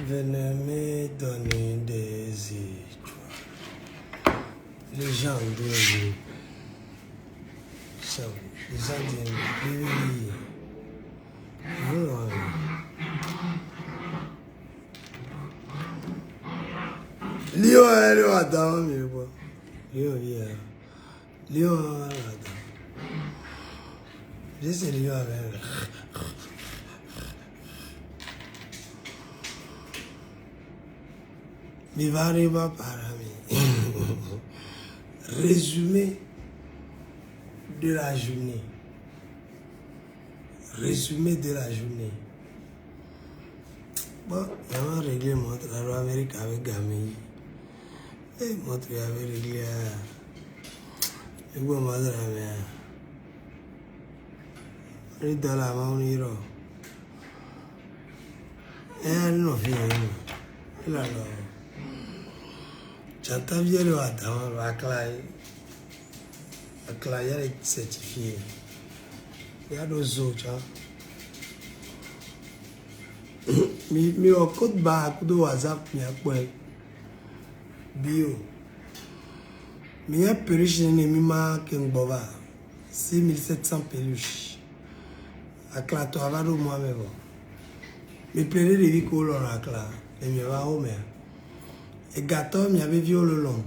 Venez me donner des étoiles. Les gens doivent. Les gens disent oui. Lyon est là dedans, mais bon. Lyon vient. Lyon est là dedans. Je sais Lyon avec. Mais va arriver par ami. Résumé de la journée. Résumé de la journée. Bon, il m'a réglé montre à l'Amérique avec Gami. Et montre avait réglé à. Et bon, madre mia. Il dans la main, il ira. Et elle n'a fait rien. Il a là. J'entends bien le attendre, la classe est certifiée. Il y a deux autres. Mais au code bas, de WhatsApp, il y a quoi? Bio. Mais il y a peluche ennemi qui est 6700 peluches. La classe, tu vas au moins, mais bon. Mais plein de vie qu'on a la classe. Et il va au mer. Et gâteau, il y avait vu le long.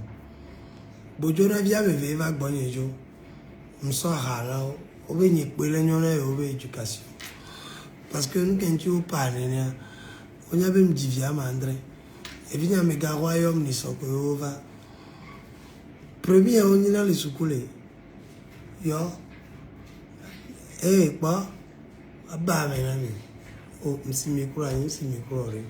Bojo na via beve va gbonye jo. Mso hala o be ni pele nyona e o be éducation. Parce que nous quand tu parles ne on y a même divia mandre. Et vient me ga royaume ni soko over. Premier on y dans les soukoulé. Yo. Eh ba aba me na mi. O msi micro ani msi micro re.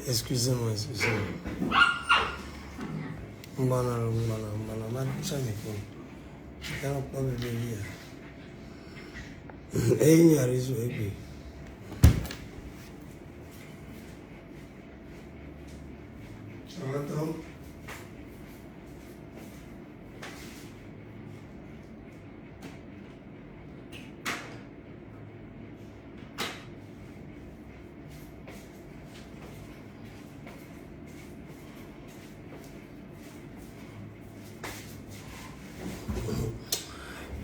Excusez-moi. Mbana, ça me compte. Je n'ai pas de lire. Et il y a raison. Ça va, Tom?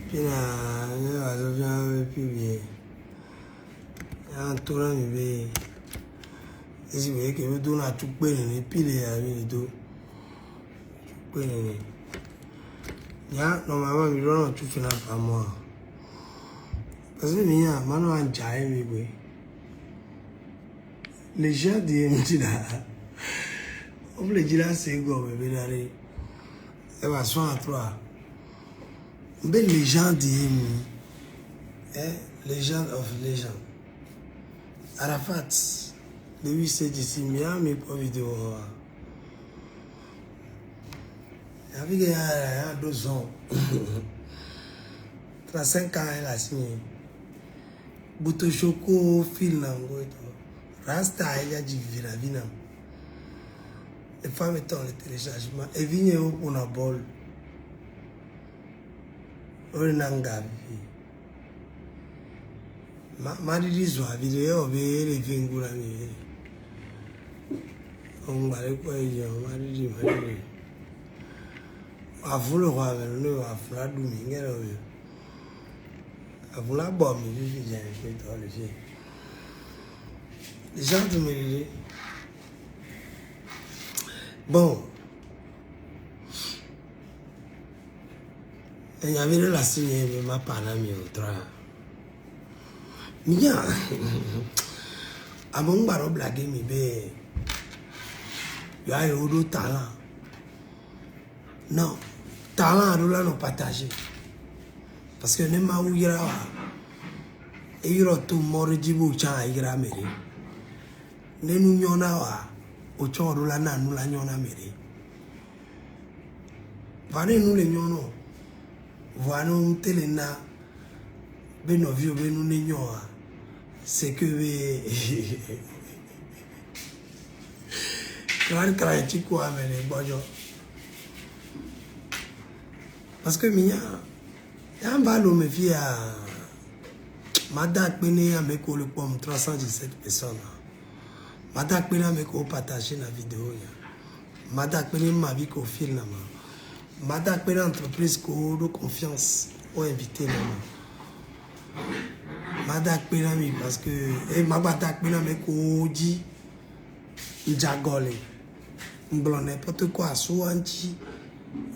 Puis là, je viens avec lui. Un tour à mi. Et si vous voyez que vous donnez tout peine, puis les amis, tout. Normalement, je dois tout finir par moi. Parce que maintenant, on jaille, les gens disent là, on peut dire là, c'est go, bébé, d'aller. Elle va soin à toi. Mais les gens disent, legend of legend. Arafat, le 8 c'est d'ici, mais pas vidéo. Il y a 2 ans. 35 ans, elle a signé. Bouto Choco, fil nango et tout. Rasta, il y a du vina. Les femmes étant le téléchargement. Et vigne au pour la bol. Orinanga. Madidi soit vidéo, les fingers. On va aller quoi, Madidi. A voulu voir le a flat dooming. A voulu la bombe, j'ai fait tout le fait. Les gens me disent bon, il y avait la signe de ma paname au train. Mia, à mon baro blague, mi bé. Il y a eu talent. Non, talent, nous l'avons partagé. Parce que nous avons eu et il y a tout mort de Djibou, Tchan, et Gramé. Nous avons au Tchon, nous l'avons méré. Voilà, nous les avons. Voilà, nous téléna. Ben, nos vieux, ben, nous n'ignorons. C'est que. Gran crainte quoi mais bojo. Parce que minya ya mbalo me via Madak Pene a meko le pomme 317 personnes. Madak Pene a meko partager la vidéo. Madak Pene m'a vu qu'au fil na ma. Madak Pene entreprise ko de confiance au invité na. Madak Pene mi parce que Madak Pene meko dit Njagole. M'blon n'importe quoi souanti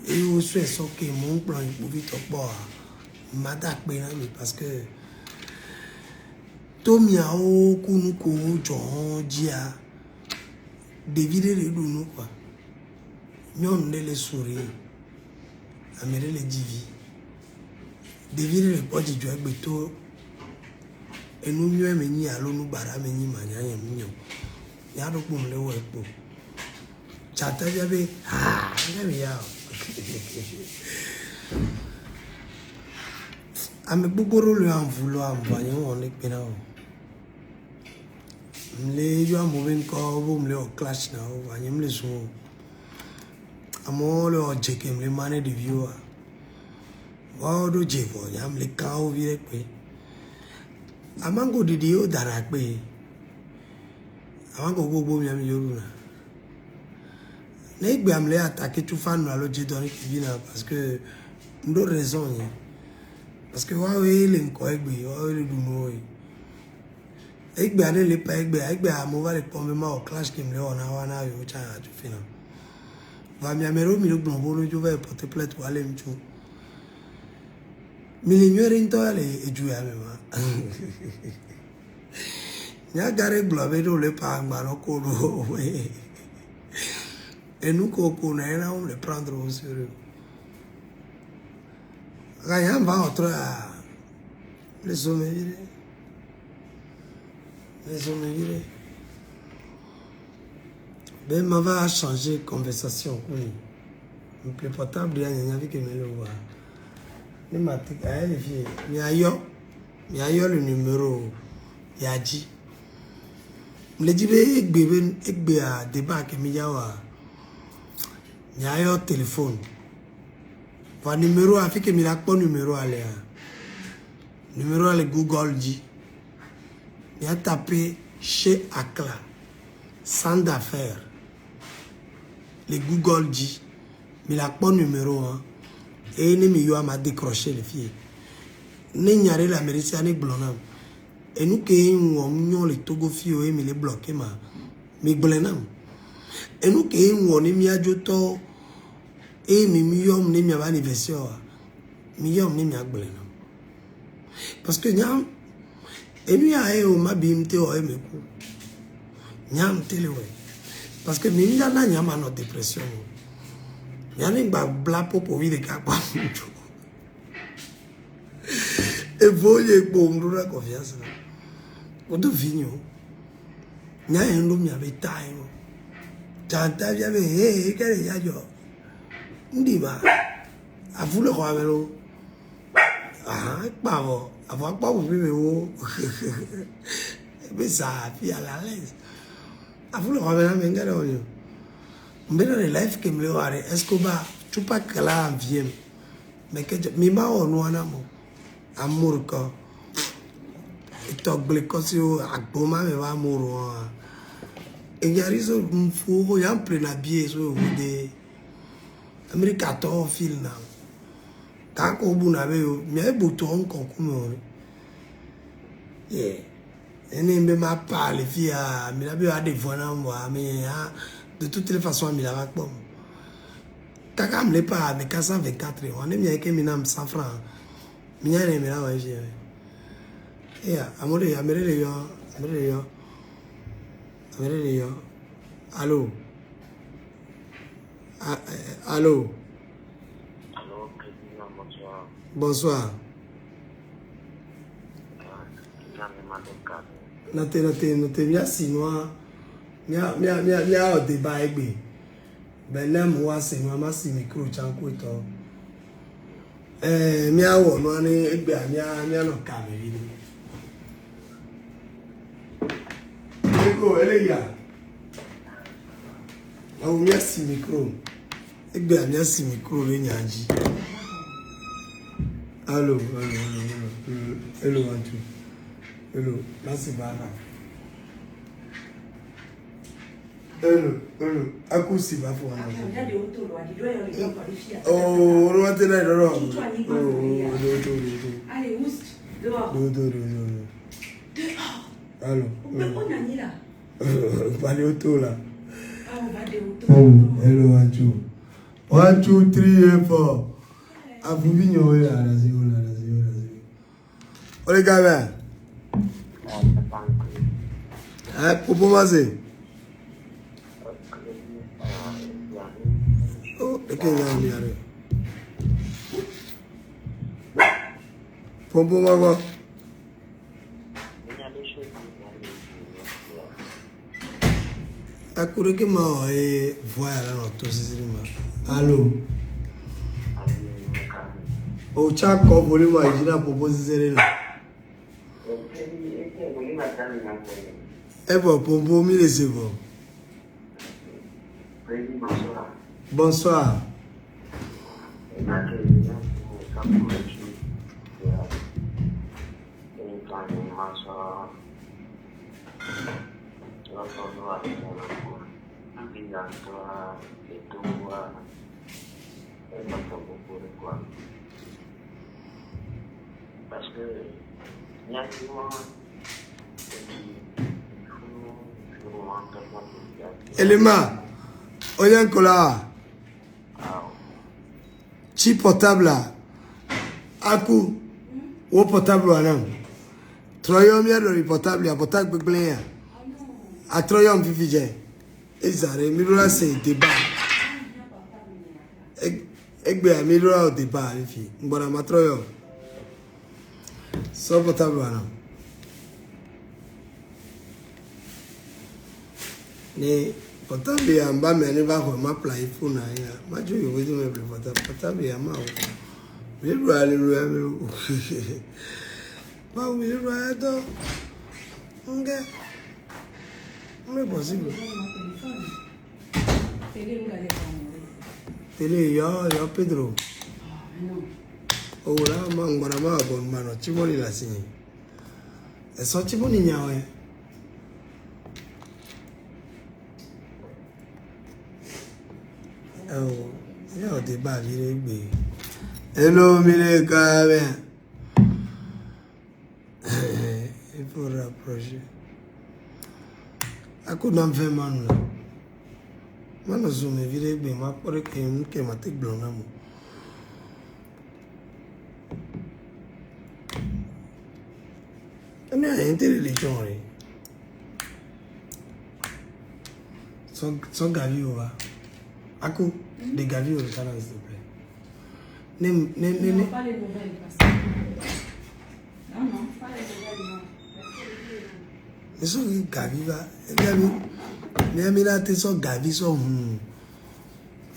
et au souhait so que mon plan il pouvait te boire. Madak Pene mi parce que Tomia o kunuko John Dia David le dunu quoi. Nyon ne le souris. Amere le divi. David le podi jo egbeto. Enu nyo emeni alo nu bara meni manya yemnyo. Ya do pum le wo epo. Chata jabe ngabe ya. Ame buboro le anvulo amvanye on le pena o. Mle yo amovin ko bo mle o clash na o vanye mle so. Amo le o jeke mle mane de viewer. Wa do jevo ya mle ka o vire pe. Amango didi o dara pe. Amango gogo mi ami yoruna. Ne igbe amle attaquer tout fan na lo jedoni kivina parce que ndo raison ni. Parce que wa we le nko egbe, wa we le duno yi. Egbe ane le pa egbe amova le pombe ma o clash ki mle ona wana yo cha tu fina. Va mi amero mi lo blongo jo va porter plainte wale mchu. Mi le nyere into ale eju ya mema. Nya gare globe do le pa ngaro ko do we. Et nous qu'on na on le prendre au sérieux. Rien va entre les hommes virés. Les hommes virés. Ben ma va changer conversation oui. Le plus potable il y a vu que me le voir. Ne matik à les filles. Mi ayo le numéro yaji. Me dit be a débat que mi yawa. Nyayo téléphone. Va numéro a fait que mi la pas numéro aller. Numéro le Google dit. Il a tapé chez Akla. Centre d'affaires. Le Google dit. Mi la pas numéro 1. Et ne mi yo m'a décroché les filles. Ne nyare la mériciane blonam. Et nous qui on les Togo fio et mi les bloqué ma. Mi blenam. Et nous qui on mi ajoto et mi miom ne mi ava anniversaire. Mi yom ne mi agblena. Parce que nyam et nous a eu ma bimte o emeku. Nyam tele we. Parce que mi na nyam a no dépression. Nyam ba bla popo vi de ka kwa. Et voye bomru la confiance. O do vinho. Nyam ndo mi ave time. Chanta via be kere ya jo. Ndiba. Avule ko avelo. Pa vo. Avo pa vo bi wo. Be sa fi à la l'aise. Avule ko avelo me ngare onyo. Mbele le life ke mle ware Escobar chupa kala enviem. Mais que mi ma onu ana mo. Amour ko. Itogle ko si o agboma me va amour. Et il y a raison, il faut prendre la bière sur le Amérique 14 fil na. Quand on a vu, il y a un bouton qu'on commande. Et il ne m'a pas les filles, mais il y a des voix mais de toutes les façons, il y a pas. Quand on ne pas, mais 424, on est bien que 100 francs. Il y a des mélanges. Et Allô? Allô? Allô, président, bonsoir. Bonsoir. Note, merci, moi. Mia au débat avec ben moi c'est moi merci micro chanko to mia wo no ani egbe mia no caméra eko eleya Oh, merci micro. Et bien, merci micro, le nyanji. Allô, hello, Antou. Hello, là c'est pas là. Hello. Aku si ba fo ana. Oh, on va te là là. Oh, allez, oust, dehors. Allô. On a mis là. Pas de auto là. Ah, on va de auto. Hello, Antou. 1, 2, 3 et 4. Abu binyo là, là. Olé gars. Popo maze. Oh, et que là on y arrive. Popo mago. Akure que ma voya là no to sisima. Allô. O cha ko boli ma ijina popo sisere la. Bon, popo mi le c'est bon. Bonsoir. Parce que il y a souvent Elema, Oyankola, chi portable, Aku, ou portable anam. Troyom ya do portable, ya portable plein. A Troyom vivije. Ezare mirula se débat. Egbe mirula débat fi. Mbona ma Troyom. So portable anam. Ni portable ya mba me ni ba ko ma play phone ya. Ma jo yo wedo me portable ya ma o. Mirula le ru amiru. Ba o mirula do. Nge. Non è possibile. Tele yo Pedro. Ora ma ngora ma bon mano ci vuole la sini. E so ci vuole nyawe. Oh, io ti ba dire gbe. Hello mille cave. Il faut rapprocher. Aku na mfe manu. Manu zume vile gbe ma pore ke ma te glona mo. Emi a entrer les gens. Son gavi va. Aku de gavi au canal s'il te plaît. Ne. Pas les nouvelles parce que... Non, pas les nouvelles, non. Eso gavi va. Emi la te so gavi so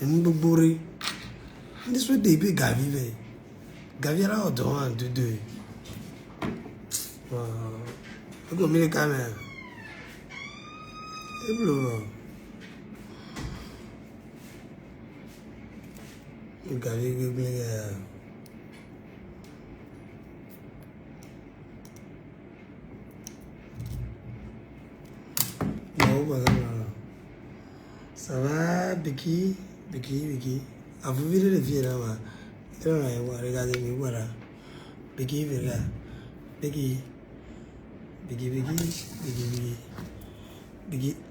emi gbogbo re. Ni so de be gavi ve. Gavi ara odo 1 2 2. Ego mi le camera. E blo. Gavi gbegbe ya. Ça va, Becky? À vous virer les filles là-bas. Regardez-moi, voilà. Becky, regarde. Becky.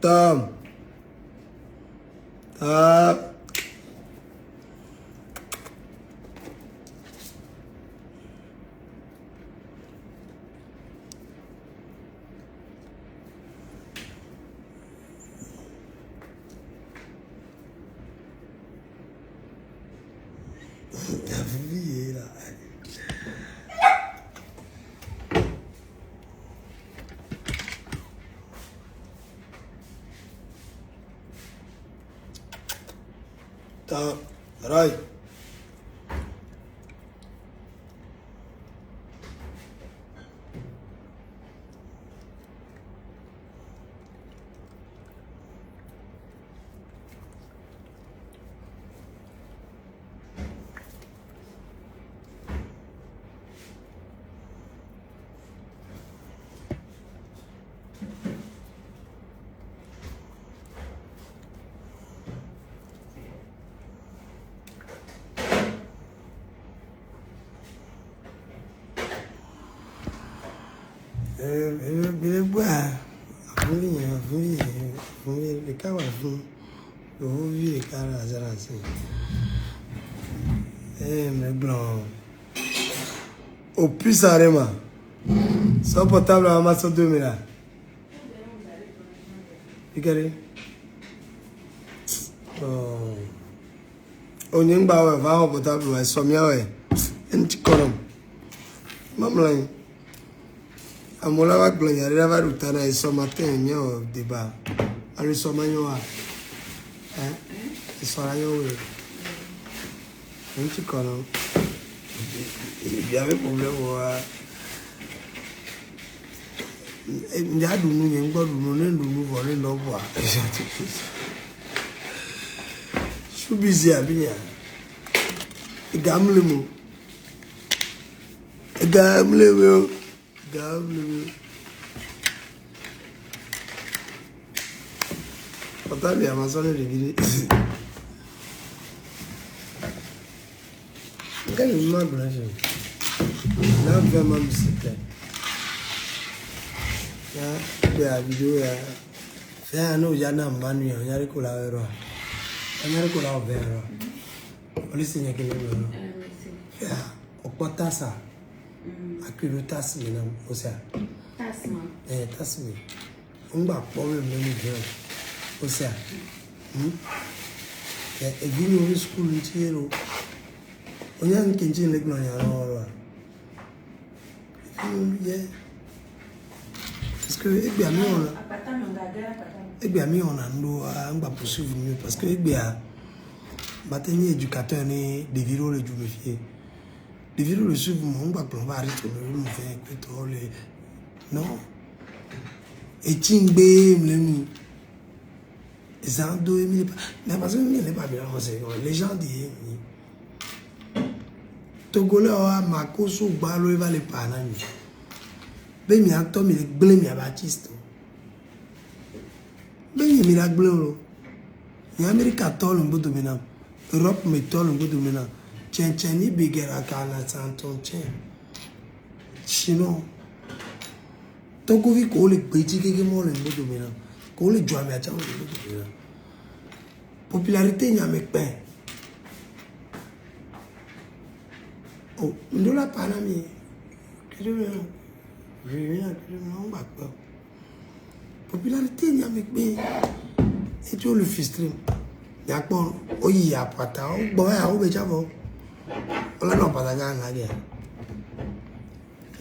Tom. Vous voyez là. Right. les cas vous les cas mais blanc au plus arrêtement son portable à Amazon 2000 là regardez on y va va au portable ouais somia ouais un petit colonne maman amola va blanc y a va rutana et ce matin il y a un débat alors ce matin hein il sera là un petit colonne il y avait problème il y a du nous il y a encore du nous voler non voir je suis busy à bien gamle mo Pata bien Amazon de vidéo quand il m'a blanchi là vraiment c'était la vidéo fait un autre yana manu on y a ko la ero on y a ko la overo on lui signe que le o pota ça akulu tas mi na o sa Tasma. Tas mi on ba problem me ni je o sa e vini o school ntiro on y a nkinji le gno ya ro parce que on a nous pas poursuivre mieux parce que matin éducateur né des viraux le jumefier des viraux le suivre on va plomber arrêter le faire que les non et tingbe me les ans 2000 mais parce que il n'est pas bien les gens disent Togolais a makoso balo va les panami ben mi acteur mi blé mi Baptiste ben mi la blé lo ni Amérique tolo mbodo mena Europe me tolo mbodo mena Tchétchénie bigera kana santon tchen sinon Togo vi ko le petit que mo le mbodo mena ko le joa mi acha mbodo mena popularité ni avec pain oh ndola panami que je viens on va pas popularité ni avec bien et tu le frustré y a bon o y a pata o bon ya o be jabo o la no pata ga nga dia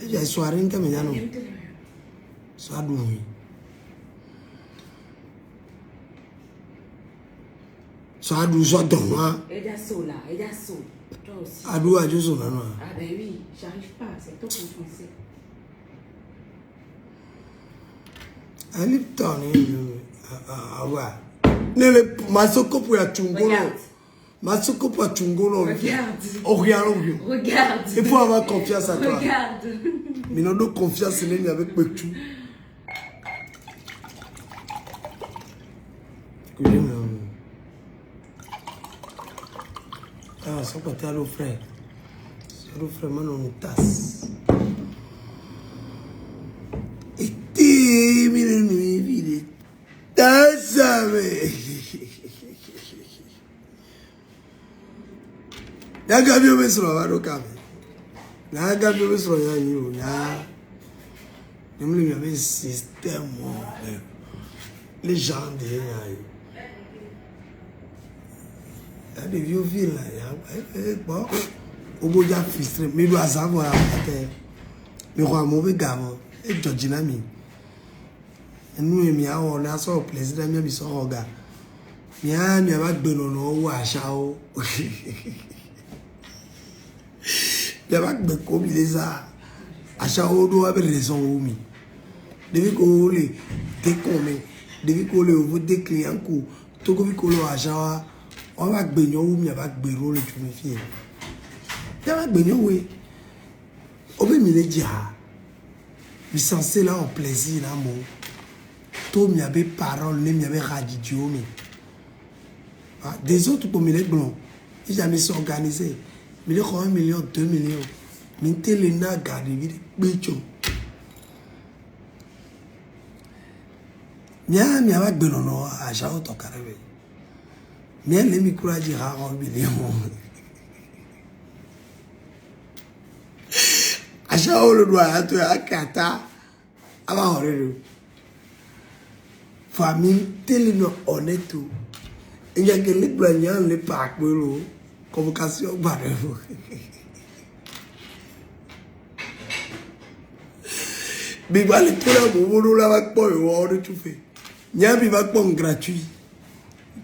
e ja soirée nke me nyano so adu mi so adu so don wa Et là, toi aussi. adu a jo so na no Ah ben oui, j'arrive pas, c'est tout en français. Lipton awa nele masoko pour ya tungolo masoko pour tungolo regarde il faut avoir confiance à toi mais non de confiance même avec Petou ah ça côté à l'eau frère maintenant on tasse et mire nuit vide tassame ya gabi obesro wa do kame na gabi obesro ya ni o ya nemle mi ave système les gens de ya de vieux ville là ya bon oboja frustré me do azavo ya ate me ko amobe gamo e Georgina mi enu mi awon na so president mi so oga mi a mi ba gbe lo no wo asa o ya ba gbe ko bi leza asa o do wa be raison o mi devi ko le te ko mi devi ko le o de client ko to ko bi ko lo asa wa o ba gbe yan o mi ba gbe ro le tu mi fi ya ba gbe yan we o be mi le ja mi censé là en plaisir là mon tout mi avait parole ne mi avait radio mi des autres pour me les blancs ils jamais s'organiser mais les 1 million 2 millions mi télé na garder vite bécho Mia mi ava gbe no a sha o to karebe. Mia le mi courage ha o bi le mo. A sha o lo do a to akata ava horero. Famille tellement honnête. Il y a que les blagnants les parcs de convocation barreau. Mais va les tout là pour vous là va pas voir de tout fait. Il y a भी va pas gratuit.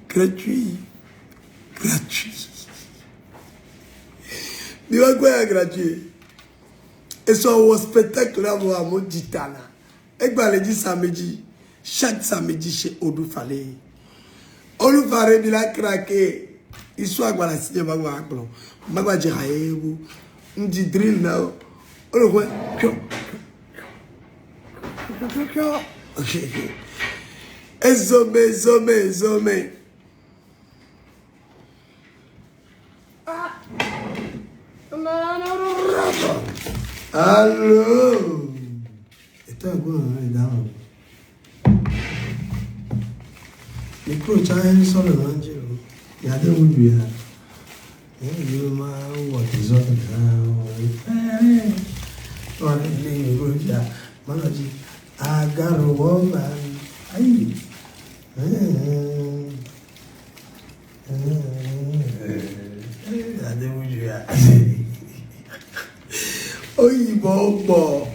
Gratuit. Il va quoi gratuit. Et son spectacle là va mon ditana. Et va le dire samedi. Chaque samedi chez Odou Fale. Odou Fale, il a craqué. Il soit à la signe, il va dire, on dit drill now. On le voit. Et zomé. Allô? Et toi, quoi, madame? Les coachs sont le manger. Il y a des mouilles. Il y a des mouilles. I got a woman. Aïe. Il y a des mouilles. Oh, bon.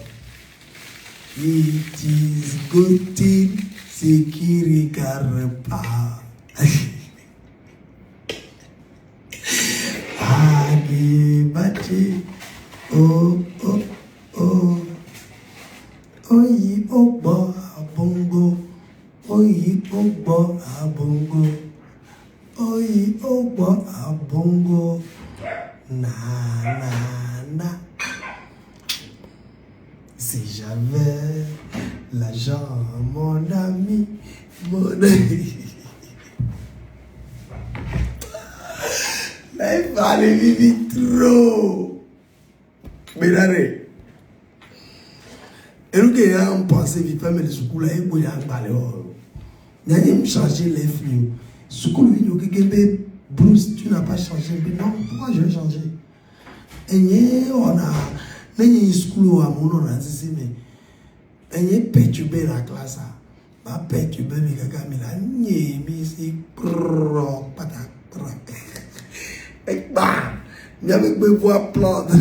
It is good thing. C'est qui regarde pas. Agibati. Oh. Oyi ogbo abongo. Oyi ogbo abongo. Oyi ogbo abongo. Na. Si j'avais l'argent, mon ami. Là, il fallait vivre trop. Mais là, et nous qui avons pensé qu'il fallait mettre le secours là, il faut y aller. Il y a même changer les filles. Secours vidéo que Bruce, tu n'as pas changé. Mais non, pourquoi je vais changer? Et on a un secours à mon nom, mais on a perturbé la classe. Ma perturbé mes gaga, mais la niémi, c'est pro, patak. Et bah, il y avait besoin plante.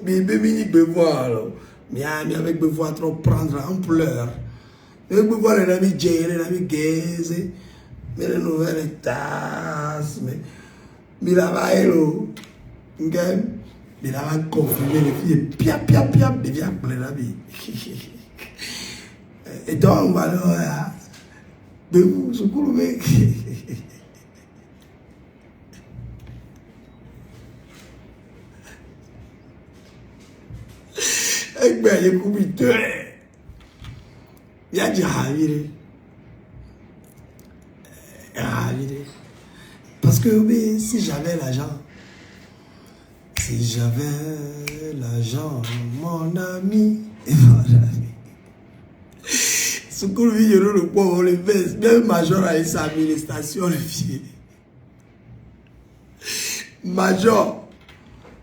Bébé, il y avait besoin alors. Mais il y avait besoin trop prendre ampleur. Il y avait besoin les amis gérer, les amis gazer, mais les nouvelles tasses, mais la vaille, mais la va confirmer les filles, pia, devient plein d'amis. Et donc, voilà, mais vous, ce que vous voulez. Ben, il y a du raviré. Parce que oui, si j'avais l'argent, mon ami, et voilà. Ce qu'on vit, le pauvre, les baisse, même Major a eu sa administration, les filles. Major.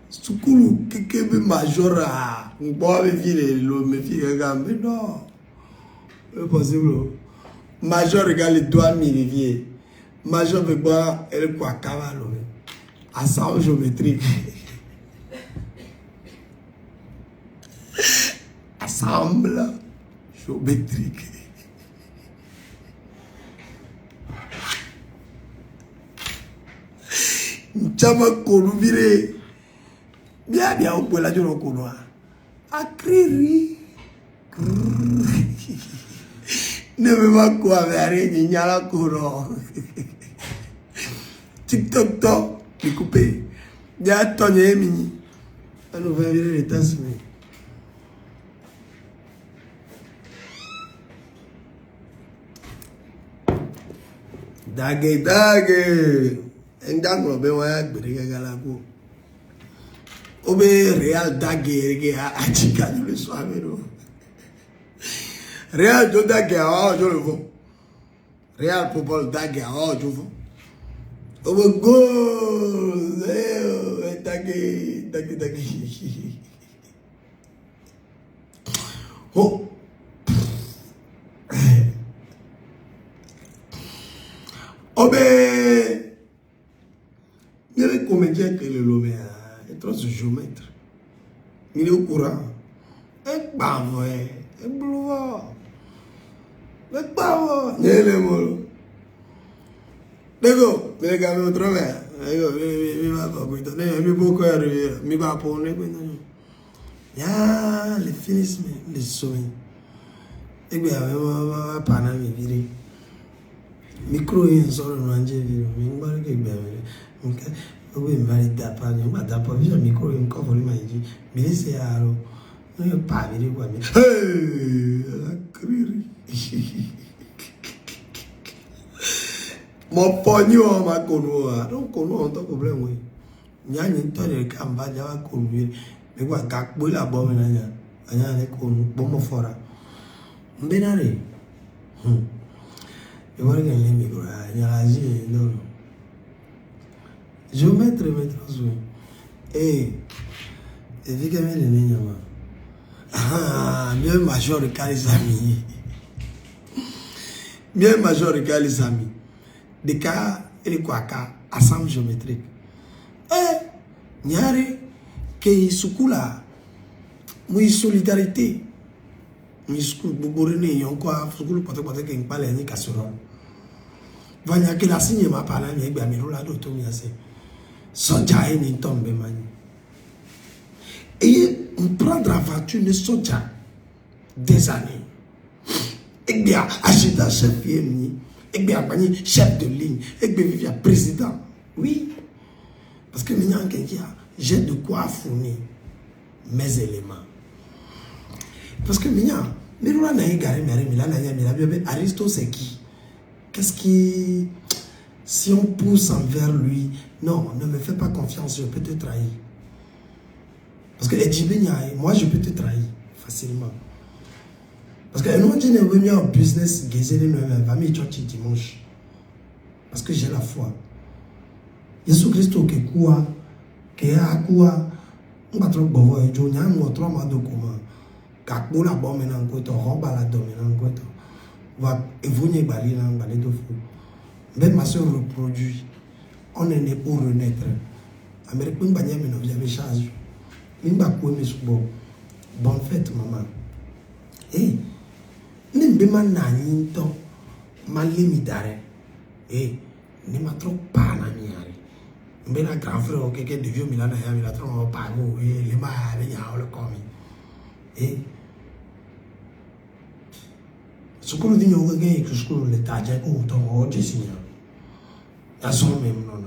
Sukulu kekebe major a ngbo be file lo me fi gaga mais non c'est possible major regarde les doigts millivier major veut boire elle quoi cavallo ensemble géométrique ensemble géométrique chama koluvire bien, on peut la dire au couloir. A crier. Ne me va quoi avec il y a la courant. TikTok, tu coupé. Il y a ton ami. On nous va virer les tasses. Dague. Un dango, ben ouais, Galago. Obe real dague a chica le soir. Real do dagger, oh, Jolovo. Real people dagger, oh, Jolovo. Oh, go! Dagger. Oh! Obé! Il y a des comédiens qui le lomé, il est trop géomètre. Il est au courant. Et pas vrai. Et boulevard. Et pas vrai. Il est le mot. D'accord, mais les gars, me trouvent. Il va pas pour toi. Il va beaucoup arriver. Il va pour nous. Ya, les finissent, les soins. Et bien, on va pas en vivre. Micro est sur le manger, mais on va le faire. Oui, mais il n'a pas vu le micro, il encore voulu m'aider. Mais c'est à l'eau. On n'a pas vu quoi. Hey, la criée. Mon pognon m'a connu. Donc, on a un problème, oui. Il y a une tonne de camba, il y a un connu. Mais quoi, quand vous la bombe, il y a un connu. Bon, mon fort. Benaré. Je vois qu'il y a un micro. Il y a la vie. Non. Je vais mettre et vu que mes lignes, bien major de Kalisami. Bien major de Kalisami. Des cas et les quoi ensemble géométrique. Nyare que sukula moi solidarité. Moi sukul boborene yon quoi sukul pote que parle ni casserole. Vanya que la signe m'a parlé mais gba mi rola do to mi ase. Soja est une tombe mani. Et on prend la voiture de soja des années. Et bien, acheter chef PMI, et bien, chef de ligne, et bien, président. Oui. Parce que maintenant, j'ai de quoi fournir mes éléments. Parce que maintenant, Aristo, c'est qui? Qu'est-ce qui. Si on pousse envers lui, non, ne me fais pas confiance, je peux te trahir. Parce que moi, je peux te trahir facilement. Parce que nous, on est venu en business, dimanche. Parce que j'ai la foi. Jésus Christ, qui quoi, qui a quoi, on va trop bon, et on a un trop mal de comment. Car pour la bombe, on va la dominer, on va évoluer, on va aller de fou. Même ma soeur reproduit. On est né pour renaître. Amérique, on va y aller, on va charge. On va couper mes sous-bois. Bonne fête, maman. Eh, même si je n'ai pas mal limité. Eh, ne m'a trop pas n'ami. Mais la grand frère, quelqu'un de vieux, il a trop pas beau. Eh, les mains, les gars, le commis. Eh, ce que nous disons, c'est que ce que nous l'État a dit, même non.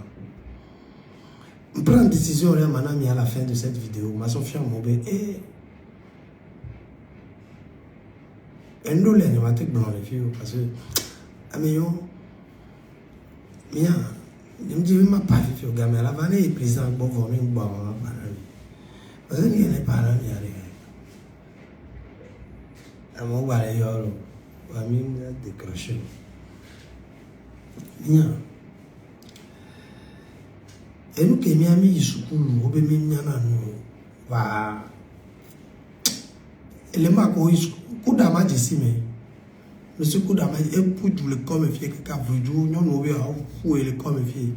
On prend une décision à la fin de cette vidéo. Ma Sophia Mobé et un dollar animatique blanc les filles parce que amiyo mia je me dis ma pas fait au gamin la vanne est président bon venir bon parce que il n'est pas là il y a rien à mon balai yolo wa mi décroché mia. Et nous qui sommes mis sous nous, nous va. Et les marques ont eu coup d'amage ici, mais monsieur coup d'amage est pour le comme fier que quand vous jouez, nous nous voyons fouiller le comme fier.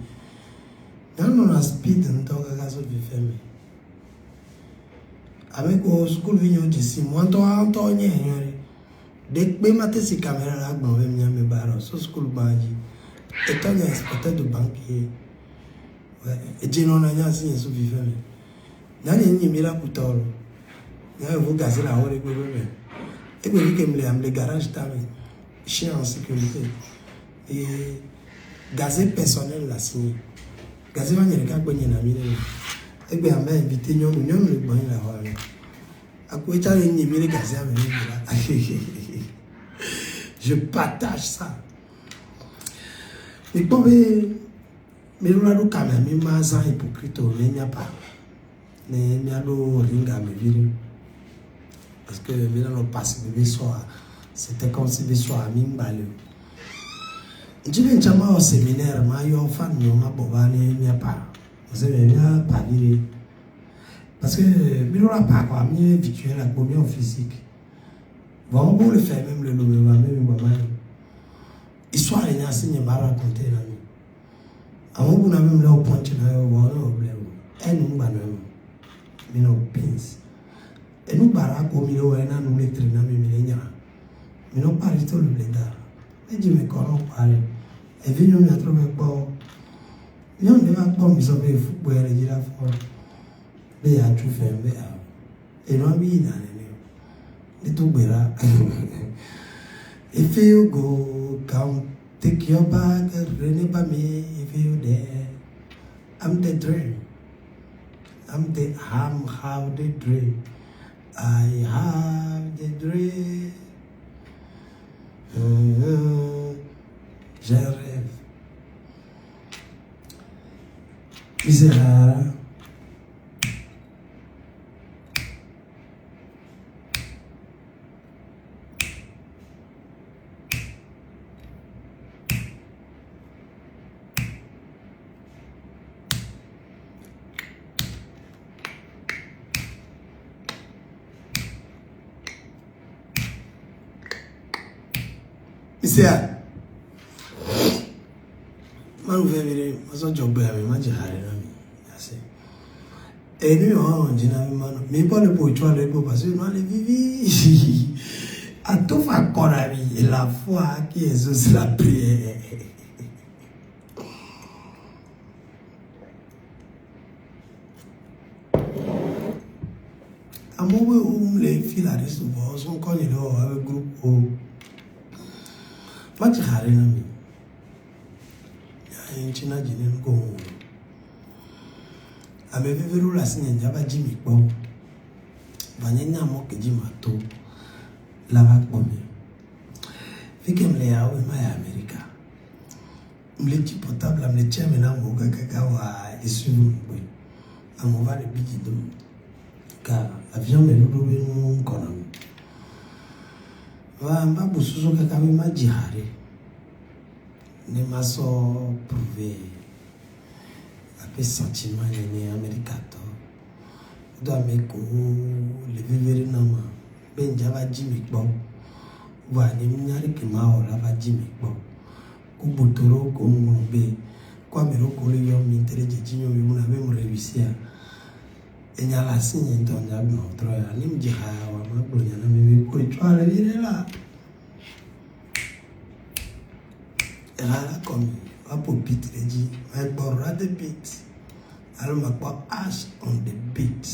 Nous avons speed dans le cas de fermer. Avec au school vignon d'ici, moi on y est. Dès que matin ces caméras là, on va venir me barrer. Ce school bandit. Et quand il y a un inspecteur de banquier. Et je n'en ai pas signé sous vivant. Il y a un numéro pour toi. Il y a un gazé là-haut. Et puis, il y a un garage chien en sécurité. Et gazé personnel l'a signé. Gazé va y aller quand il y a un ami. Et puis, il m'a invité, nous le bon là-haut. À quoi il y a un numéro gazé à venir là. Je partage ça. Mais bon, mais nous avons quand même un hypocrite, mais il n'y a pas. Nous avons ringa me virer. Parce que nous avons passé bébé soir C'était comme si le soir, je me balais. Je viens au séminaire, je suis fan de ma bobane, je pas. Vous savez, je pas dire. Parce que, je ne sais pas quoi, je suis habitué à la communion physique. Bon, on le fait même le nom, même histoire, il y a un signe à raconter. Avant, vous n'avez même là au point de problème. Et nous, nous avons pins. Et nous, Barak, au milieu, nous les traînons, mais nous parlons tout le blédard. Et je me connais pas. Et puis, nous avons trouvé pas. Nous avons pas mis sur le football et la forme. Mais il y a tout fait. Et nous avons mis dans les tout béra. If you go, come take your bag, remember me if you there. I'm the dream. I'm have the dream. I have the dream. Je rêve. Misérable. Monsieur, je vais vous dire que je vais et nous, on dit mais pas le poitrine, parce que nous allons vivre à tout faire qu'on a vu, et la foi qui est aussi la prière. À mon où les filles là, souvent, sont connus avec le groupe O. Pas de harina. Il y a un china qui n'est pas avec le la signe d'aba Jimmy Bon. Vanyanya moke Jimato. Lava Pomé. Fikem le ya we ma America. Mleti potable am le cheme na moga kakawa isubu boy. Amova le bidido. Ka avion me lodo we no konam. Va mba busuzo kakawa ma jihare. Ne maso prouver. Après sentiment né américato do ameko le vivere nama benjava jimi gbo wa ni nyari ke ma ora va jimi gbo ku botoro ko ngombe kwa mero ko le yo mi tere jinyo mi muna me mo réussir enya la signe ndo nya no tro ya ni mjiha wa ma blo nya na mi ko twala vire la era comme pour beat les dit mais borra de beat alors ma pas ash on the beat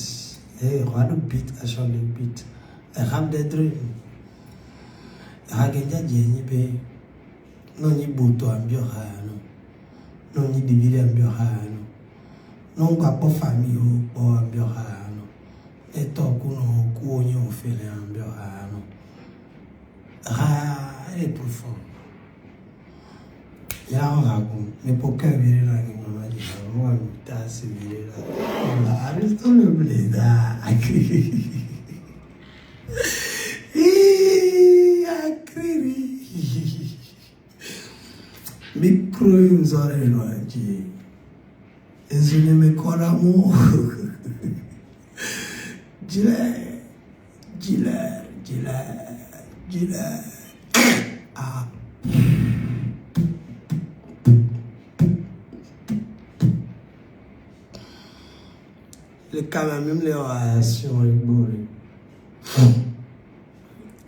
et rado beat ash on the beat I have the dream agenja jenyi be non ni buto ambio hano non ni divide ambio hano non kwa po famille o ambio hano e to kuno kuonyo fele ambio hano est profond. Il y a un ragon, mais pourquoi virer la maman dit moi, t'as se virer là. Arrête le blé là. Micro, nous aurons éloigné. Et je ne me connais pas. Dis-le. Ah. Le cas même les relations avec Bori.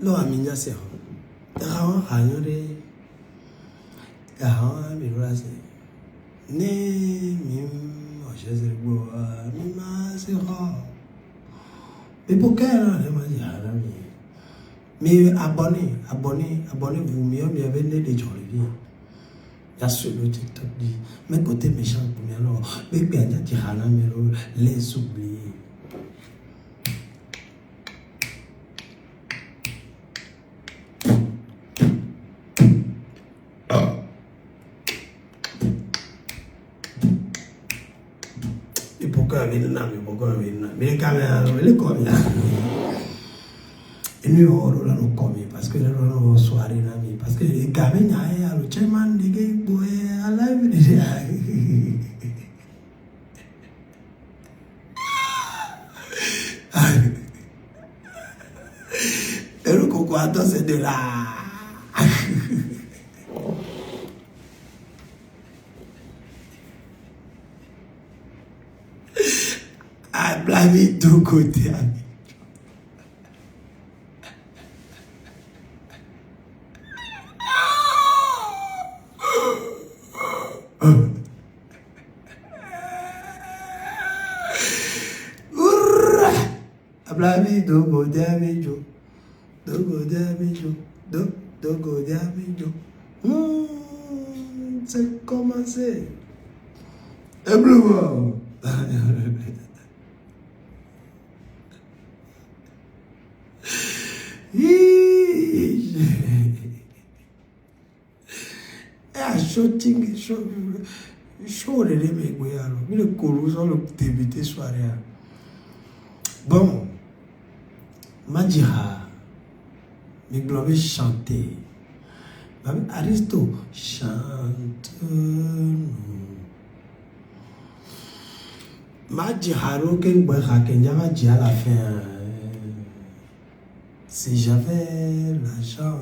Lo aminja se ho. Rawa hanyore. Gaha mi rase. Ne mi o jeze bo mi ma se ho. Mais pourquoi elle m'a dit harami? Mais abonnez-vous, mieux avez des gens. Il y a sur le TikTok dit, mais côté méchant pour moi alors, mais bien dit harami les oublier. Et pourquoi venir là, mais pourquoi venir là? Mais quand même, elle est combien? Et nous, on va nous commis parce que nous avons soirée, parce que les gamins, le chairman, les gars, à la vie, et le coco, attends, c'est de là. À blâmer de tous côtés. Blami dogo damijo, dogo damijo, dogo damijo. C'est commencé. Et bleu. Shooting, show les mecs, mais le colo sur le débuté soirée. Bon, Madjira, mais globe chanter. Aristo, chante-nous. Madjira, aucun bois, Kenjava, dit à la fin. Si j'avais l'argent,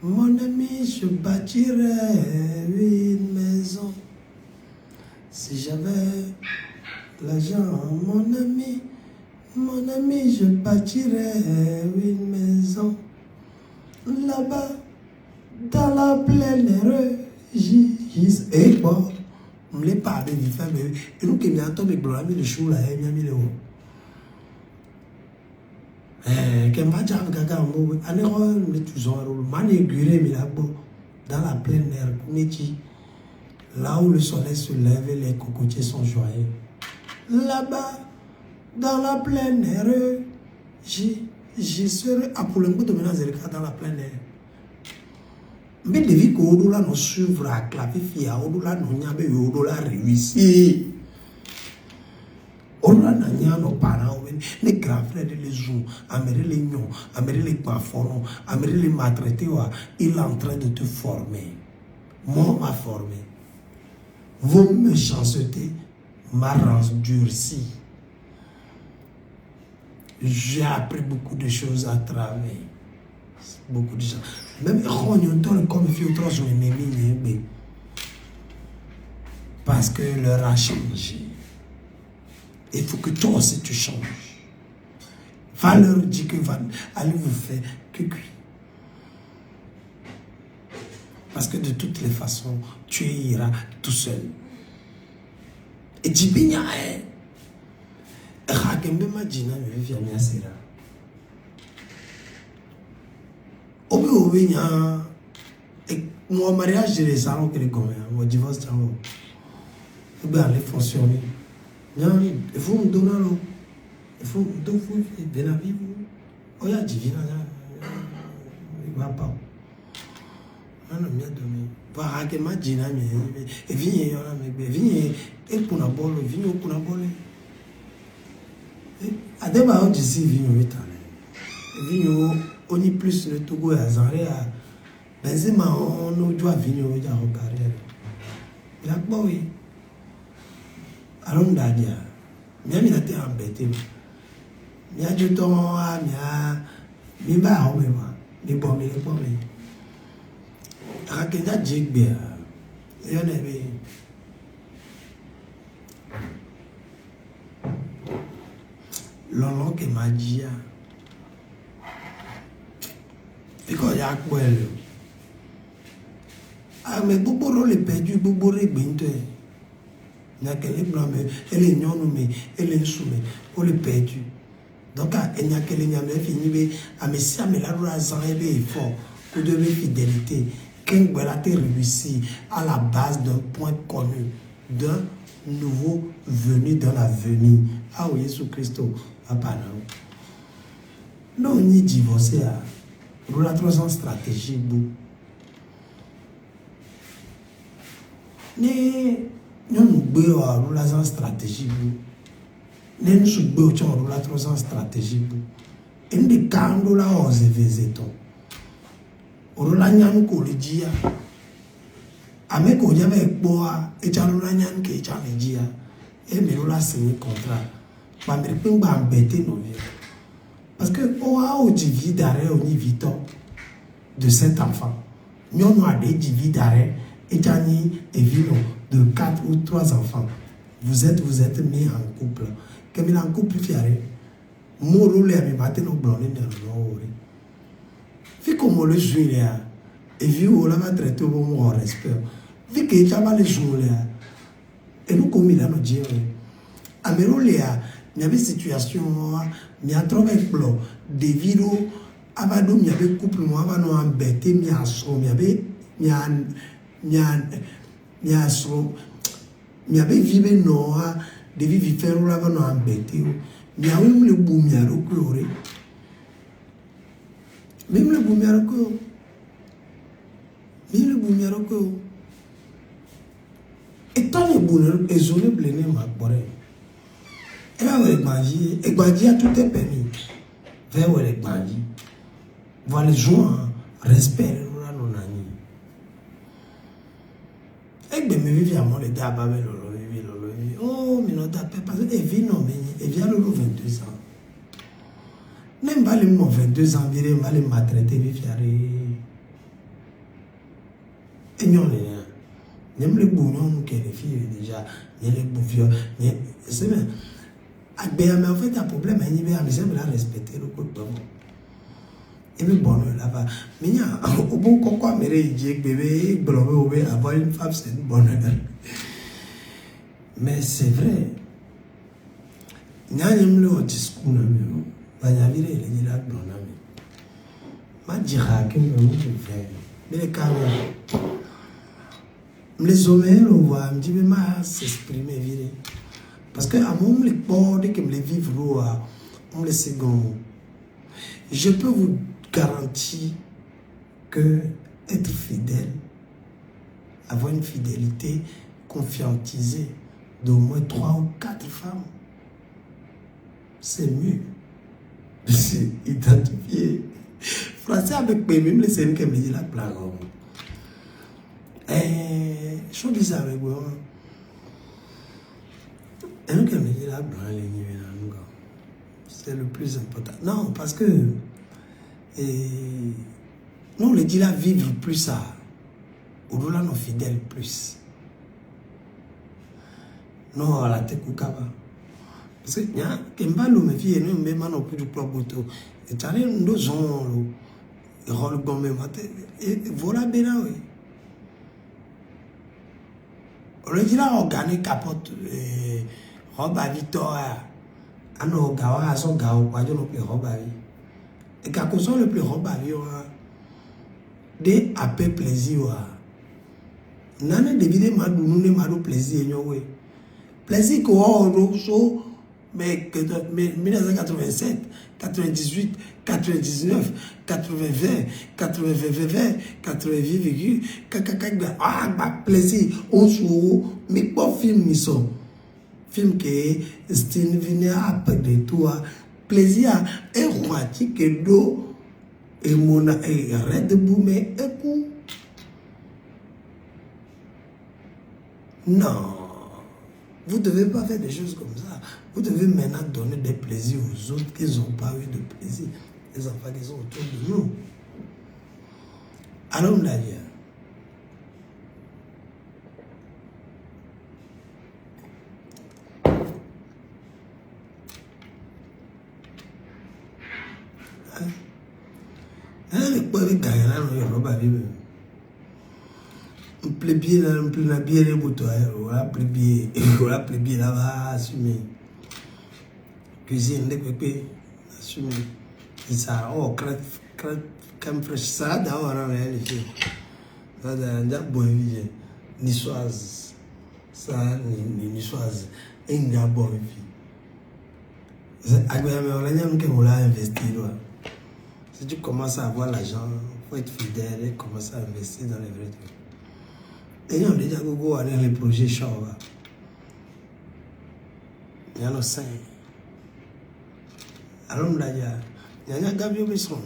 mon ami, je bâtirais une maison. Si j'avais l'argent, mon ami, je bâtirais une maison. Là-bas, dans la plaine air, et bon, on ne l'a pas dit, et nous qui nous avons mis le chou là, et nous avons dans la pleine air, là où le soleil se lève et les cocotiers sont joyeux. Là-bas, dans la pleine air, j'y serai à pour le coup de menacer dans la pleine air. Mais de vie qu'on doit nous suivre à clavifier, on doit nous niaber, on doit réussir. On a nos parents, les grands frères, les joues, les nions, les pafonds, les maltraités, il est en train de te former. Moi, m'a formé. Vos méchancetés m'a endurci. J'ai appris beaucoup de choses à travers. Beaucoup de gens. Même comme filtre, je m'ai parce que l'heure a changé. Il faut que toi aussi tu changes. Va leur dire que allez vous faire que cuit. Parce que de toutes les façons, tu iras tout seul. Et dis bien, mon mariage, je les salons que les combien, mon divorce, il faut aller fonctionner. Il faut me donner l'eau. Il faut me donner de la vie. Oh, il y a divin. Il va pas. Non, non, bien donné. Va que ma dîner, et viens, et pour la bolle, viens pour la bolle. À des moments, je dis, viens, viens, on y plus le Togo à Zaré à Benzema, on doit venir au carrière. Il a pas, oui. Alors, on a dit, mais il a été embêté. Il a dit, il a dit, il a dit, Rakenda Jigbia, et on avait l'on que magia. Et quand il y a quoi, ah, mais Bobo le perdu, Bobo le binte. Il y a qu'elle est blanc, mais elle est non, mais elle est soumise, on le perdu. Donc, il y a qu'elle est fini, à mes siens, mais là, on a un effort pour de fidélité. Qu'un Guelate réussit à la base d'un point connu, d'un nouveau venu dans la venue. Ah oui, Jésus-Christ, papa, non. Non, on y divorcé. On a 3 ans stratégique. Nous avons 3 ans stratégique. Nous avons 3 ans stratégique. une de cando la ose vezeton orola nyan ko le jia ame ko jave boa e chalola nyan ke chale jia et me la signé contrat ba me pe ba embêter no vie parce que o a o divi d'arrêt au niveau de cet enfant nous a des divi d'arrêt et jani et vino de 4 ou 3 enfants vous êtes mis en couple comme il en couple fiaré moro le ami batte no blonde de no fi comme le joue là et vi o la va traiter au mon respect vi que tu vas le jour là et nous comme il a no dire amero le a il y avait situation il y a trop de plans des vidéos abado il y avait couple moi va no embêter mi aso il y avait mi aso il y avait vivre no de vivre faire la va no embêter il y a même le boum il y a le chloré même le boum il y a le chloré même le boum il y a le chloré et tant le bonheur est zone blême ma borée et là avec magie et magie a tout est permis vers où les magie voilà les gens respect là non ani et bien me vivre à mon les d'abord oh mais non t'as pas parce que vie non mais et vient le 22 ans même pas les 22 ans virer mal les maltraiter vivre et non même les bouillons que les filles déjà ni les bouillons ni c'est bien mais en fait un problème il y a mais j'aime la respecter le coup de et puis bon là-bas mais il y a au bon quoi mais les bébé blobé avoir une femme c'est une bonne mais c'est vrai il y a un discours il y a viré les là blonde ma dira que me fait mais les cas les hommes on voit me dit mais ma s'exprimer viré parce que à mon les bords que me les vivre on les second je peux vous garantir que être fidèle avoir une fidélité confiantisée d'au moins 3 ou 4 femmes c'est mieux de s'identifier français avec même les scènes que me dit la plaque je dis avec moi et nous, comme il a c'est le plus important. Non, parce que nous, les dit là, vivre plus ça. Au-delà, nos fidèles plus. Non, à la tête koukaba. Parce que, il y a un peu de filles, nous, même non plus du propre auto. Et tu as deux gens, et rôle gommé, et voilà, bien oui. On dit là, organique capote. Roba Victoria, ano gawa son gawa kwa jo no plus roba vi. Et quand on le plus roba vi de apé plaisir wa. Nane de vide madu nous ne madu plaisir nyowe. Plaisir ko o so mais 1987, 98, 99, 80, 80, 80, ah plaisir on sou mais pas film ni so. Film que Stine venait après de toi plaisir et roi que do et mon et red boumé et coup non vous devez pas faire des choses comme ça vous devez maintenant donner des plaisirs aux autres qui n'ont pas eu de plaisir les enfants qui sont autour de nous alors d'ailleurs les pauvres gars là non pas vivre on plaît bien là on plaît bien les boutons on a plaît bien là-bas assumer cuisine les pépés assumer ça oh crème fraîche ça d'avoir en réalité ça déjà bon vie niçoise ça niçoise et une bonne vie agréable on a même que on l'a investi là. Si tu commences à avoir l'argent, il faut être fidèle et commencer à investir dans les vrais trucs. Et on a déjà beaucoup avec les projets chauds. Il y en a 5. Alors, Il y a Gabi qui sont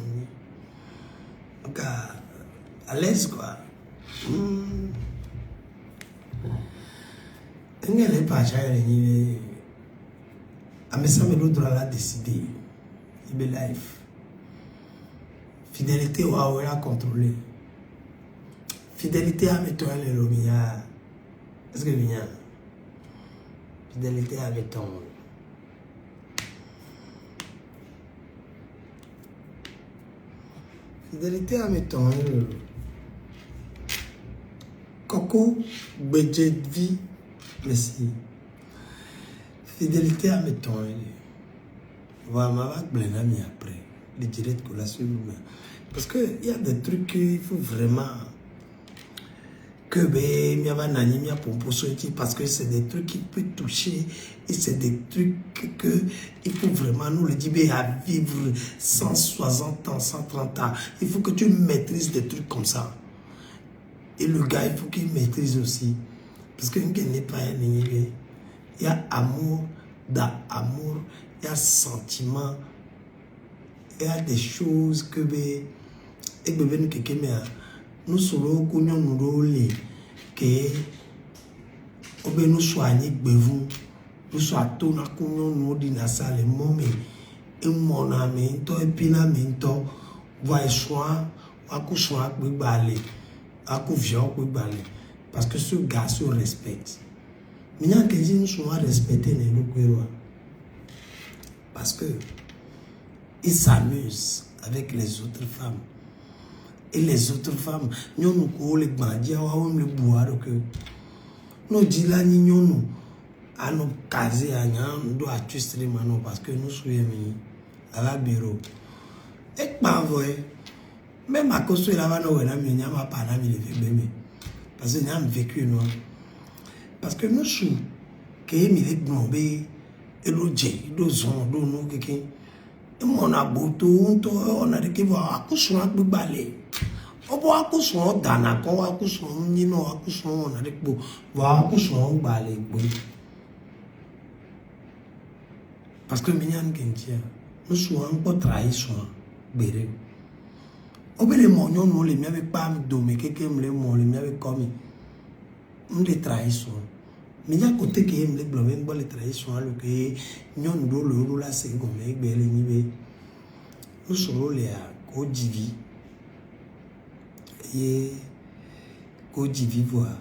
à l'aise, quoi. Il n'y a pas de mais ça me doit la décider. Il est life. Fidélité ou à contrôler. Fidélité à mettre le lomia. Est-ce que vient? Fidélité à mettre. Fidélité à mettre. Coco, budget de vie. Merci. Fidélité à mes temps. Voilà, ma va blender après. Les directs que la suite. Parce qu'il y a des trucs qu'il faut vraiment. Que ben, parce que c'est des trucs qui peuvent toucher. Et c'est des trucs que il faut vraiment nous le dire à vivre 160 ans, 130 ans. Il faut que tu maîtrises des trucs comme ça. Et le gars, il faut qu'il maîtrise aussi. Parce que n'est pas un ennemi. Il y a amour, dans amour, il y a sentiment, il y a des choses que nous sommes que nous soignons, nous sommes tous nous disons ça les mots et mon ami, toi et puis la minto, voyez soin, à coup soin, à coup viol, parce que ce gars se respecte. Mais il y a des gens qui sont respectés dans le Kouéroua. Parce que ils s'amusent avec les autres femmes. Et les autres femmes, nous avons les bandits, nous avons les bois. Nous disons là, nous avons casé, nous doit tuer parce que nous sommes à la bureau. Et pas vrai. Même à cause de la vanne, nous n'avons pas de parce que nous avons vécu, nous. Parce que nous sommes qui mis les blambés et le jet, le son, le nom, quelqu'un. Et mon aboto, on a dit qu'il va accoucher un peu balai. On va accoucher un dana, on va accoucher un nino, accoucher on a dit qu'il va accoucher un balai. Parce que nous sommes un peu trahis, béré. Au bout de mon nom, les miens avec pas domé, quelqu'un me les mon, les miens avec commis. On les trahissons. Mais il y a un côté qui est les blancs, les trahissons, le que nous avons là, c'est comme les belles niveaux. Nous sommes les Kodivi. Et Kodivi, voilà.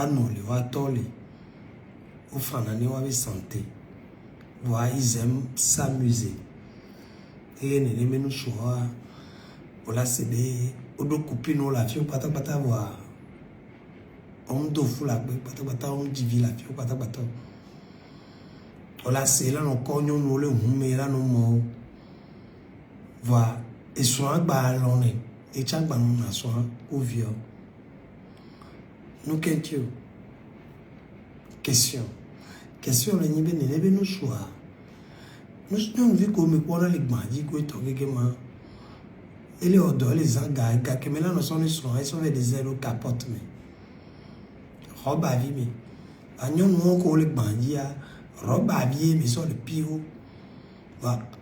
Non, les voilà, tolé. Au Franani, on avait santé. Voilà, ils aiment s'amuser. Et nous sommes là, c'est des. On doit couper nos lafios, pata, voir. On doit fou la pata, on divise la fille, pata. On l'a c'est là, on cogne, on le hume, là, on voilà. Et soit ballon, et chaque ballon a soit au vieux. Nous, qu'est-ce que question, le niveau nous choix. Nous avons vu comme quoi les bandits, quoi, et les odeurs, les engages, qui là, nous sommes des zéro capote, mais. Robe à vie, mais. Agnon, nous, les bandits, robe à vie, mais sur le pire.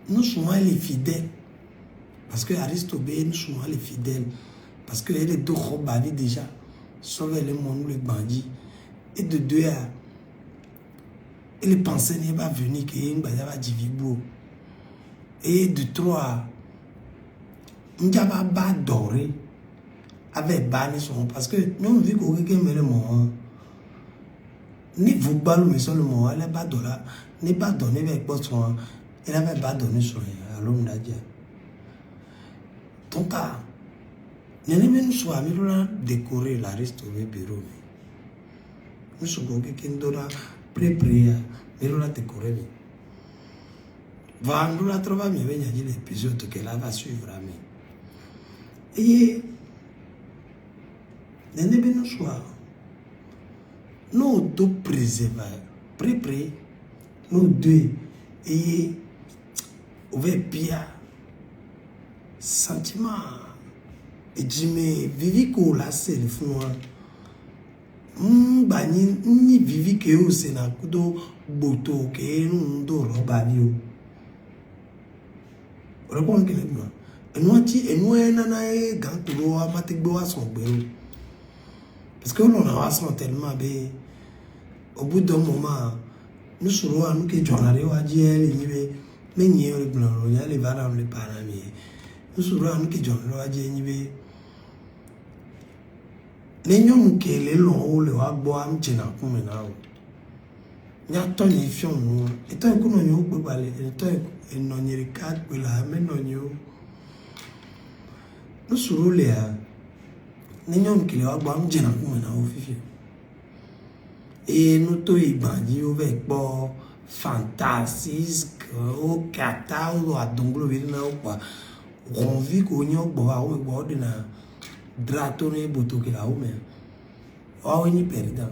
Nous sommes les fidèles. Parce que Aristobé, nous sommes les fidèles. Parce que les deux robes à vie déjà. Sauver les mondes, les bandits. Et de deux, et les pensées n'est pas venir, qu'il y a une bataille d'Ivibou. Et de trois, nous avons pas doré avec Bani son. Parce que nous avons vu qu'on met le mot. Ni vous balou, mais sur le mot, elle n'est pas donné. N'est pas donné avec votre soin. Elle n'avait pas donné son. À l'homme d'Adia. Donc, nous avons décoré la restaurée bureau. Nous sommes quelqu'un d'autre préparé. Nous avons décoré. Nous avons trouvé l'épisode qu'elle va suivre. Et nous sommes nous deux préservés, préparés, nous deux, et ouvert bien, sentiment, et Jimmy, vivi ko la c'est le fou, ni vivi que au Sénat, kudo boto que nous do robavio. répond que les blancs. Et nous, nana, quand tu dois mater bois son bureau. Parce que l'on a tellement bé. Au bout d'un moment, nous serons à nous qui journalons à dire, mais n'y a les blancs, il y a les varans, les parents. Nous serons à nous qui journalons à dire, les gens qui les longs, le bois, m'tient à coup maintenant. Il y a tant de fions, et tant qu'on y a eu, et tant qu'on y a eu 4, mais non, nous serons les gens qui les bois, m'tient à coup maintenant. Et nous tous les bandits avec bon fantastique au Qatar ou à Donglo Vilna ou quoi on vit qu'on y a boire ou boire de na dratonné boto qui là ou mais oh on y perd dans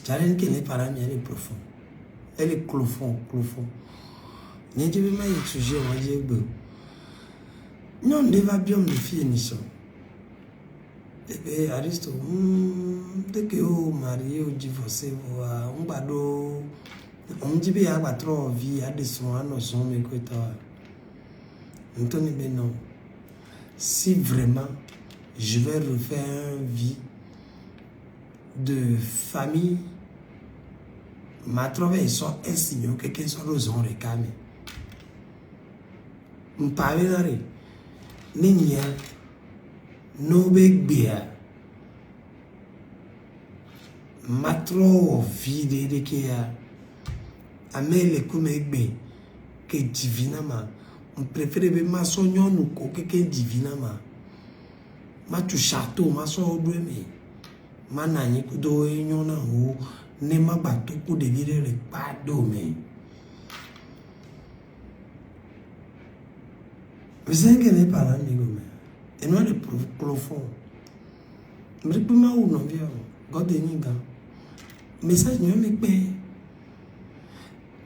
j'allais que les parents elle est profond elle est clofond n'y j'ai pas eu sujet on dit que non devait bien me fier ni ça. Et Aristo, dès que vous mariez ou divorcez, on va dit qu'il y a trop de vie, il y a des soins, nos soins, mais que toi. Anthony Benon, si vraiment je vais refaire une vie de famille, ma trouvé sont insignés, quelqu'un soit raison réclamé. On parle d'arrêt. N'est-ce no big beer matro vide de kia amele kumegbe que divinama on préfère be masonyo nu ko que divinama ma tu château ma so do me manani ku do nyona ho ne ma bato ku de vire le pa do me vous avez ne pas amigo me et non le profond. Mais je peux pas ou non bien. God est niga. Message ne me paye.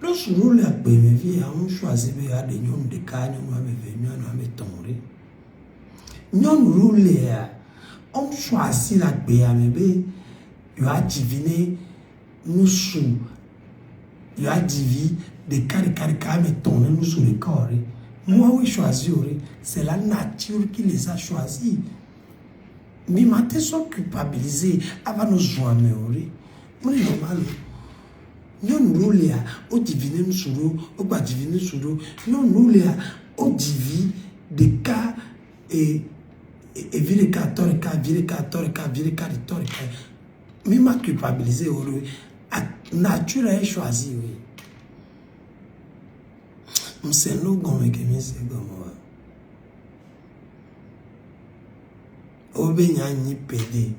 Lorsque nous la paye, mes vies, on choisit à des noms de cannes, on va me venir, on va me tomber. Non roule on choisit la paye à mes bé. Il a diviné nous sous. Il a diviné des caricats me tourner nous sous le corps. Moi, oui, choisi, c'est la nature qui les a choisis. Mais maintenant, ils sont culpabilisés avant nous joindre. Moi, c'est normal. Nous roulons, au diviner nous sur l'eau, au bas diviner sur l'eau. Nous roulons, au divin des cas et vire cas, tore cas, vire cas, tore cas, vire cas, tore cas. Mais ma culpabilisé, la nature a choisi, oui. C'est nous qui c'est comme Obenya ni pédé.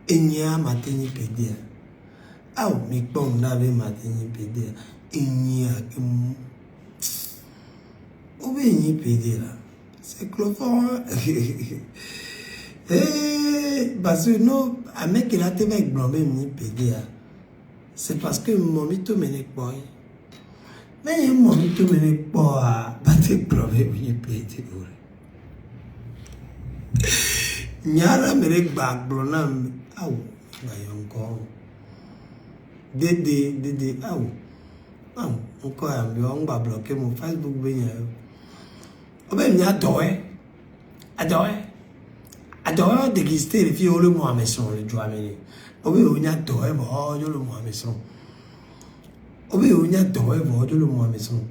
Et n'y a matin ni pédé. Ah, mais bon, on avait matin ni pédé. Et n'y a que. Obenya pédé là. C'est clofond. Eh, parce que non, un mec qui a été avec blanc, même ni pédé. C'est parce que mon mito me n'est pas. Mais mon mito me n'est pas. Battre problème, ni pédé. Nyara mere gbagbona awu bayonko dede awu nko ya mi on gba bloquer mon Facebook be yan obe mi adowe de gister fi o le mo ameson le jo amene obe o nya dowe bo o jo le mo ameson obe o nya dowe bo o jo le mo ameson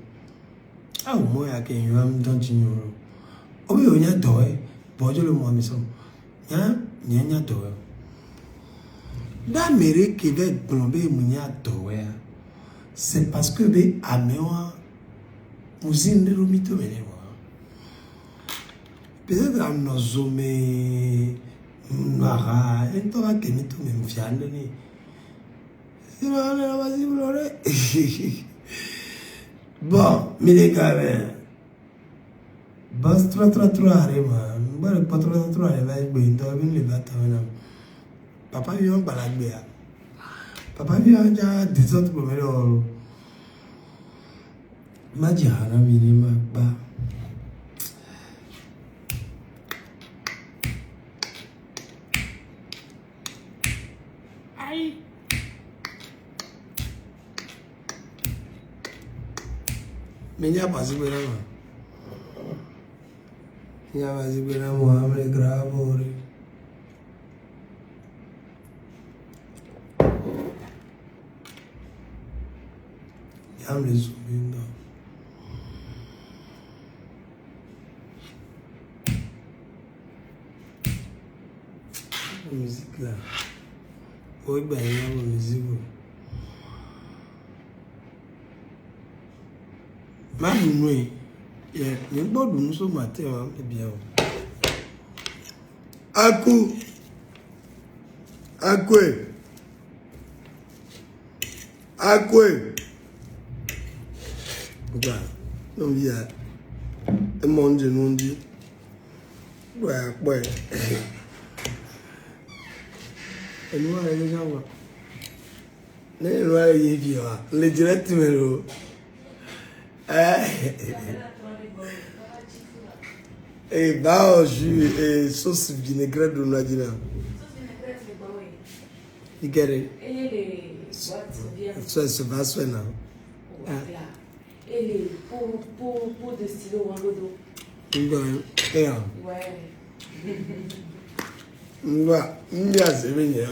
awu mo ya ke yo am don tinyoro obe o nya dowe bo o jo le mo ameson Nya dowe. D'Amérique qui va plomber mounya dowe. C'est parce que be amewa usine de romito menewa. Peut-être à nos hommes noira et toi que ni tout même fiande ni. C'est là vas-y blore. Bon, mes gars, bas 3 arema. Le patron de trois élèves, il doit venir les battre. Papa vient par la guerre. Papa vient déjà des autres problèmes. Ma diana minima bas. Aïe. Mais il n'y a pas de problème. Ya vas a ver a Mohamed grabo. Ya me subindo. La musique là. Oui, ben il y a la musique. Même nous, il y a un bon de nous ce matin, c'est bien. Aku. Akwe. Akwe. Voilà. Donc il y a un monde de non dit. Ouais, ouais. Et nous, on a déjà vu. Nous, on a déjà vu. Les directs, mais nous. Et bah, jus et sauce vinaigrette de Nadina. You get it? So it's a vast one now. Et les pots de stylo en l'eau. Yeah. Ouais. M'ya c'est bien.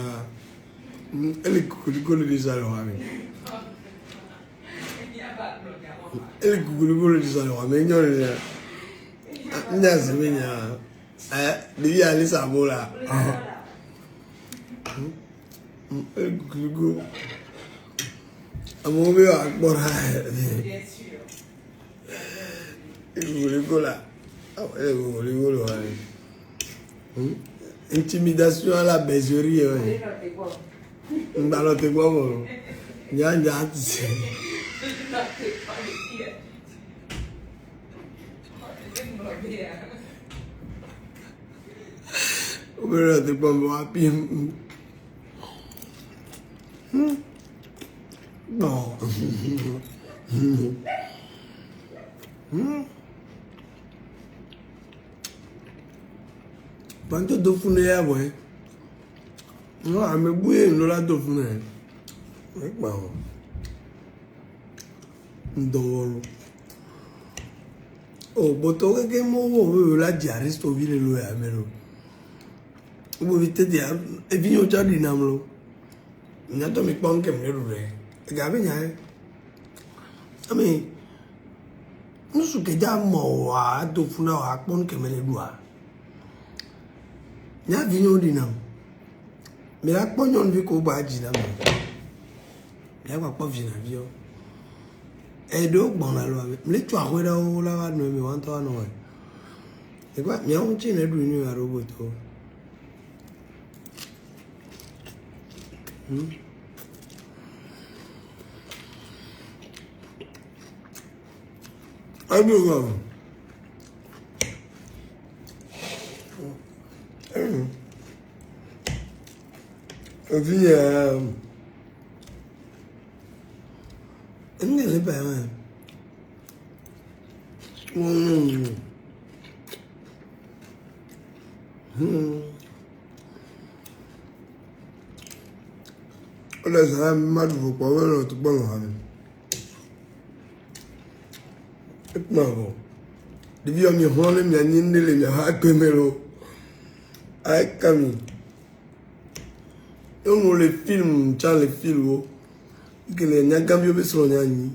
Elle est cool déjà le roi. Elle est cool déjà le roi. Mais non, m'ya c'est bien. Lui aller ça vaut là. Elle est cool. Amour à bon. Bien sûr. Elle est cool là. Elle est cool là. Intimidation à la bergerie. Mbalo te kwa mo. Nyanja atise. Obere te kwa mo api. No. Panto do fune ya boy. No, ame buye lola do fune. Ekpa o. Ndoro. Oh, boto ke mo wo la diaris to vile lo ya melo. Ubo vite dia e vinyo jadi namlo. Nyato mi ponke melo re. E ga be nya. Ami nusu ke ja mo wa do funa wa ponke mele dua. Nya vinyo dinam. Mais la pogne on vit qu'au bas de la main. Il y a pas de vina bio. Et donc bon la loi. Mais tu as quoi là où la va nous me want toi non. Et quoi, mais on tient le douine à robot. Ah bon. Puis, elle n'est pas mal. On a ça, mal vous pas voir l'autre bon. Et bon. Depuis on y voit les miens ni les miens à Kemelo. Avec Camille. On les films, tu as les films. Que les Nagambio be so nyani.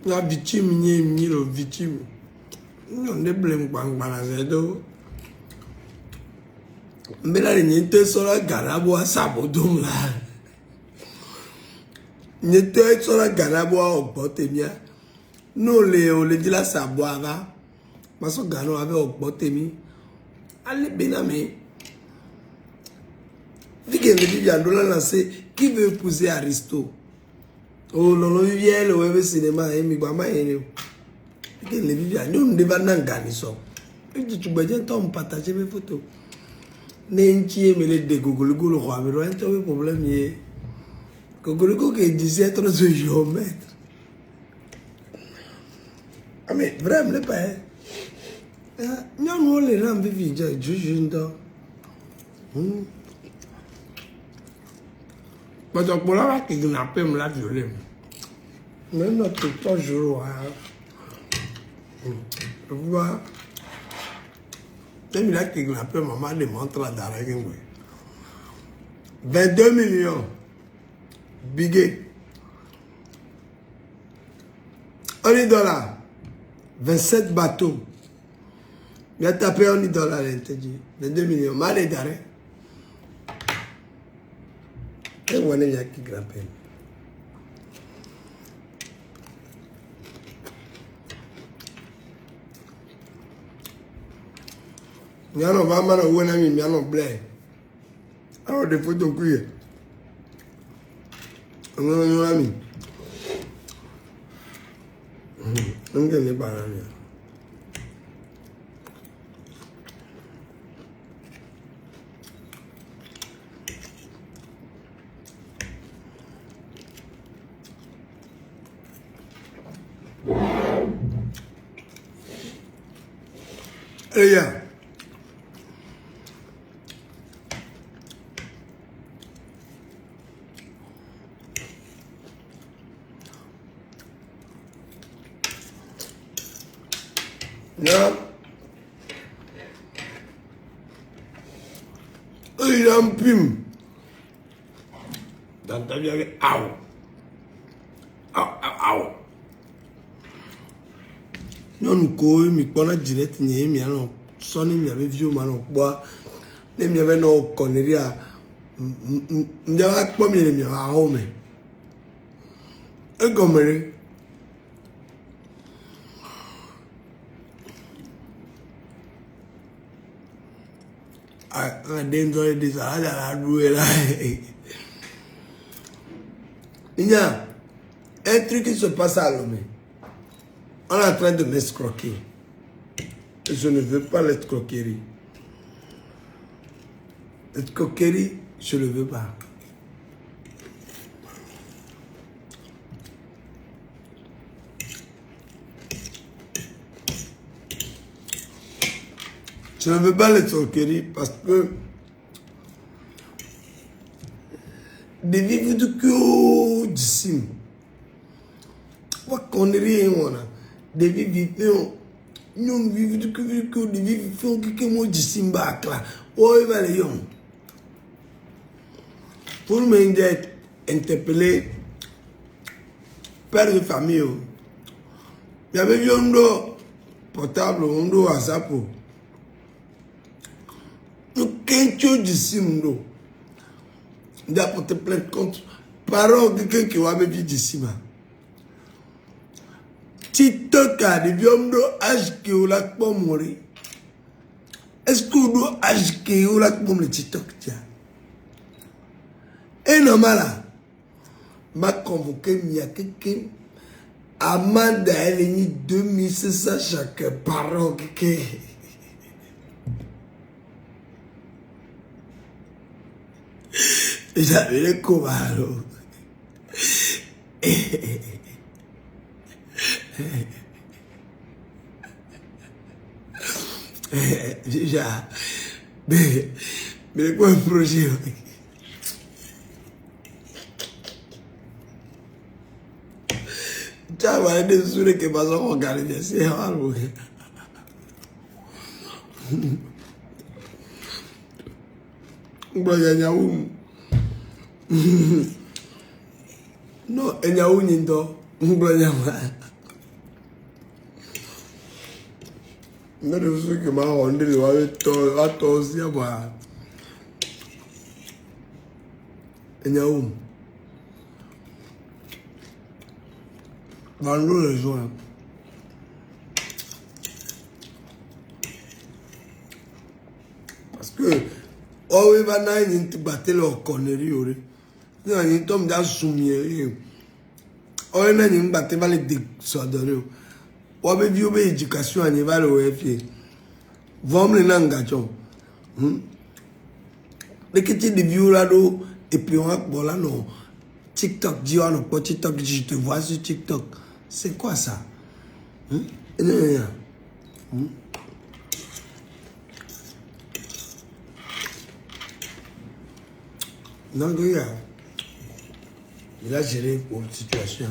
La victime ni le victime. On ne blâme pas la zedo. Mais là il te sur la garabo à sabodum là. Il te sur la garabo à obotemia. Non, le dit là, ça boit, parce que Gano avait augmenté. Allez, Benamé. Vu que le dit, a lancé, qui veut épouser Aristo? Oh, non, il vient le web cinéma, et mi bama et nous. Vu que le dit, nous devons n'en gagner ça. Et tu peux dire, on partage mes photos. N'enchier, mais les dégogolgo, le roi, mais rien de problème, il y a. Gogolgo qui disait être de géomètre. Ah mais vraiment pas. Non, les gens vivent juste. Parce que pour la qui kidnappé me l'a violé. Mais notre 3 jours, tu vois, il a kidnappé maman de montre la d'arrêt. 22 millions. Bigué. $1. 27 bateaux. Il a tapé $1 à l'intérieur. 22 millions. Mal d'arrêt. Et on est là qui grappe. Il y a un homme qui a un blé. Alors, des photos cuillères. On a un ami. On ne pas là. Les gars. Non. Il a un pim. Dans ta vie, avec aou. Non, quoi, mais quand on a direct, il y a un son, il y avait vieux, man, quoi. Il y avait no conneries à. Il y avait pas mis les à home. Et comme elle. Dentro di sana due là. Il y a un truc qui se passe à l'homme. On est en train de m'escroquer. Je ne veux pas l'escroquerie. L'escroquerie, je ne le veux pas. Je ne veux pas l'escroquerie parce que des vivres de que d'ici. Quoi qu'on ait rien, on a des vivres nous vivons de que des vivres qui sont d'ici bas là. Oh, il va les yon. Pour m'aider interpeller père de famille. Il y avait un portable, un WhatsApp. Quelqu'un chose d'ici, il a porté plainte contre parents quelqu'un qui va me vivre d'ici. TikTok a des vieux âge qui ont la pour mourir. Est-ce qu'on doit âge qui ont la pour le TikTok? Et normal, m'a convoqué, il y a quelqu'un. Amanda, elle est 2600 chaque parent. J'avais le comaro. Déjà, mais quoi un projet? Tu as des souris qui passent en regarder, c'est rare. Non, il y a un indo. Non, je suis que ma ronde de à toi aussi à voir. Il y a un. Vendre les joints. Parce que, oh, il va n'a rien te battre leur connerie. Il y a un homme dans soumis. Oh, il n'a rien battre les désordres. Oh, mais vieux, mais éducation, il va le OFI. Vendre les engagements. Les petits de vieux là-dedans, et puis on va pour là, non. TikTok, dis on pas TikTok, je te vois sur TikTok. C'est quoi ça? Non, regarde. Il a géré pour la situation.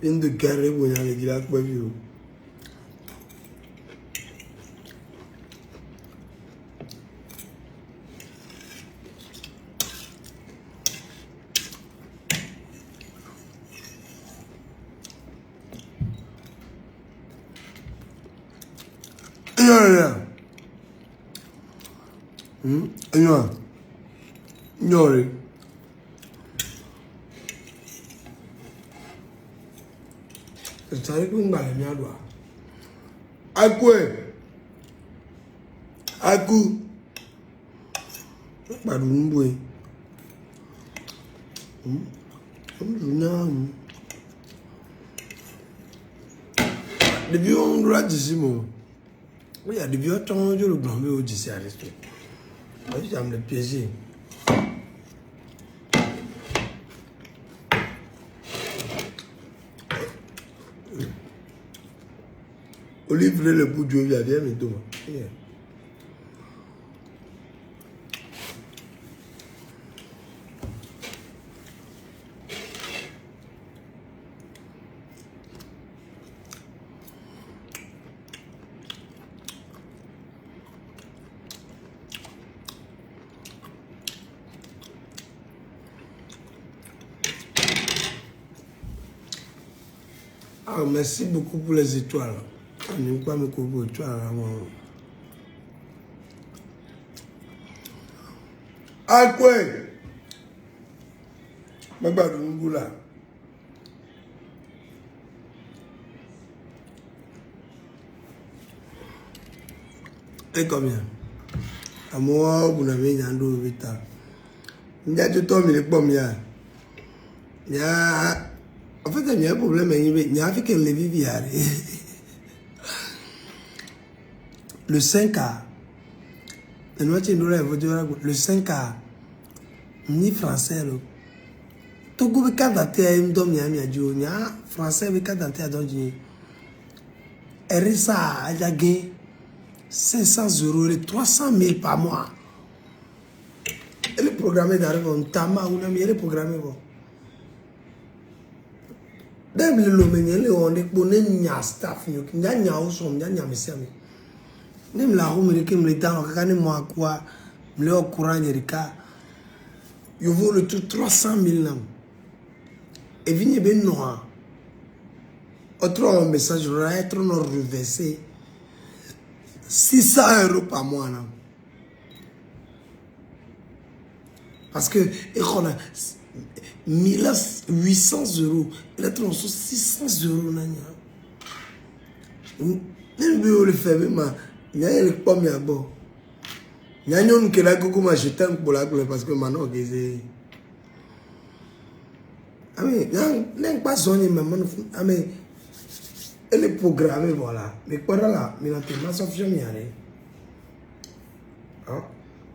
Une de guerre, vous n'avez dit là, quoi, vieux. Ignore. C'est vrai que vous m'avez mis à droite. À quoi? À coup. Pas de nouveau. Depuis on doit dire mon. Oui, il y a des vieux temps, je le blâme au d'ici à rester. J'aime le piéger. Olive le bout de Dieu, viens mais toi. Ah, merci beaucoup pour les étoiles. Je n'aime pas me couper aux étoiles. Ah, quoi? Je ne sais pas de là. Et combien? À moi, vous n'avez rien d'autre. Il y a du temps, mais les pommes, il y a. En fait, il y a un problème, il y a fait qu'elle les vive. Le 5A, le 5A, ni français. Tout le monde a dit français, RSA a gagné 500 €, 300 000 par mois. Elle est programmée d'arriver en Tama, elle est programmée. Dès que on est bon, staff, il y a même la roue me dans le moi quoi me au courant de cas il vaut le tout 300 000 nam et vini ben noir autre message être non reversé 600 € par mois nam parce que et on a 1800 €, il a trop 600 € nanya même le fait même il y a les pommes à bord. Il y a une qui est là jeté pour la couleur parce que maintenant c'est ah mais n'en pas sonner maman ah mais elle est programmée voilà mais quoi là mais la tellement sauf je m'y allais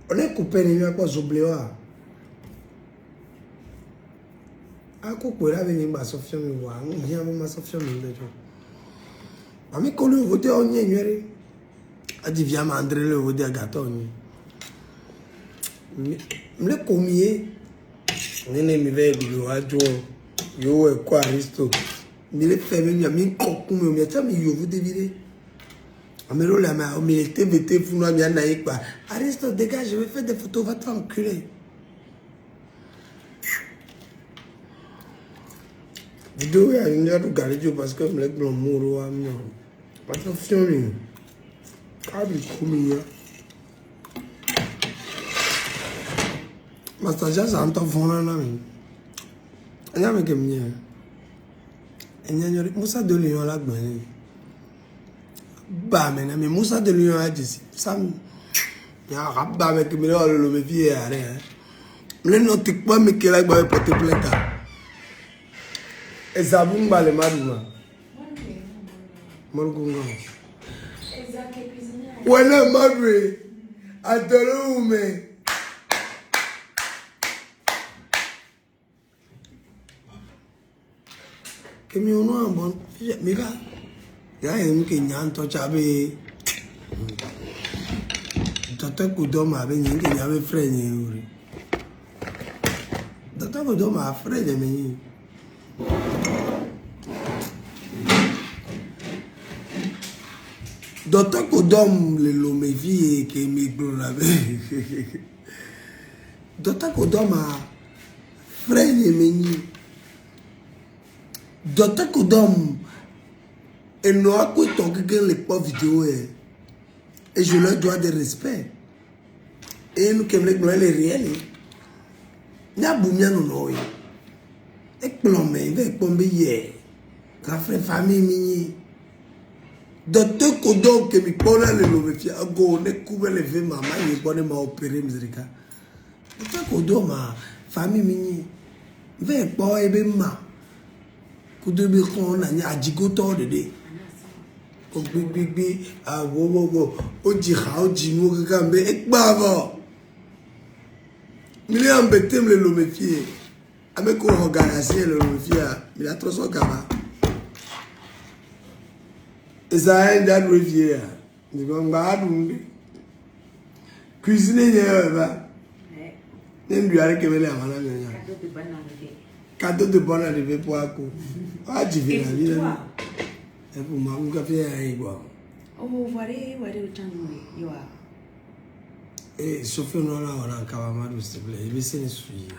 on est coupé les miens quoi j'oublie ah couper là venir ma sauf je me voir on vient ma sauf je me dire ah mais quand le voter on y est a dit viens André le voter à gâteau me combien nene mi ve du ajo yo e quoi aristo mi le fait même mi kokun mi ta mi yo vous deviner amelo la ma mi était bête pour nous bien naïque quoi aristo dégage je vais faire des photos va t'enculer vidéo ya une heure de garder parce que me le blanc mouro a mi attention lui cadre combien Master Jazz a un temps fondant là. Il y a un mec qui me dit il y a Moussa de Lyon là. Bah, mais Moussa de Lyon a dit ça. Il y a un rap avec qui me dit le méfier est arrêté. Le nom tic pas mais qui est là pour porter plainte. Et ça boum le madouma. Morgunga. Ouais, le madoué. Attends, mais. Que mi ono bon mi ga ya en que nyan to chabe Docteur Kodoma avait dit qu'il y avait frère. Docteur Kodoma a frère. Docteur Kodom le lomevi qui me l'avait. Docteur Kodoma frère Yemeni. Docteur Kodom et nous a quoi tant que les pauvres vidéos et je leur dois des respects. Et nous qui les réels. N'y a boumia non non. Et plombé, avec pombé hier. Grand frère famille mini. Docteur Kodom que mi pona le lomefi a go ne couvre le ve maman il bonne m'a opéré misérika. Docteur Kodom ma famille mini. Ve po ebe ma. Kudobi kon na nya ajigoto de. Ko gbigbi wo oji ha oji mo kakambe ekbabo. Mi le ambetem le lomefi. Ame ko organiser le lomefi a mi la troso kaba. Ça that rivière. Nous allons voir cuisiner va. Même lui avec les amana. Cadeau de bonne arrivée pour un coup. Ah, tu viens la vie. Et pour moi, on café à Iboire. Oh, voilà le temps you are. Et sauf que nous avons un camarade, s'il te plaît. Il va se suivre.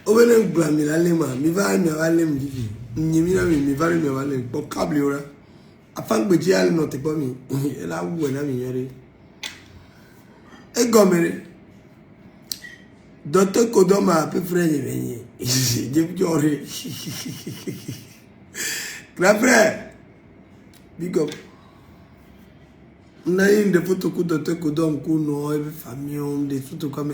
Au benin, blâmer la lema. Mi va me valer me vivre. Nyimina mi va me valer. Pour câble ora. Afin que Dieu ne te pas mi. Et là où on a mis yore. Et gommere. Docteur Kodoma a peu frère venu. J'ai pleuré. Grand frère. Big up. On a eu des photos que Docteur Kodoma qu'on a famille, des photos comme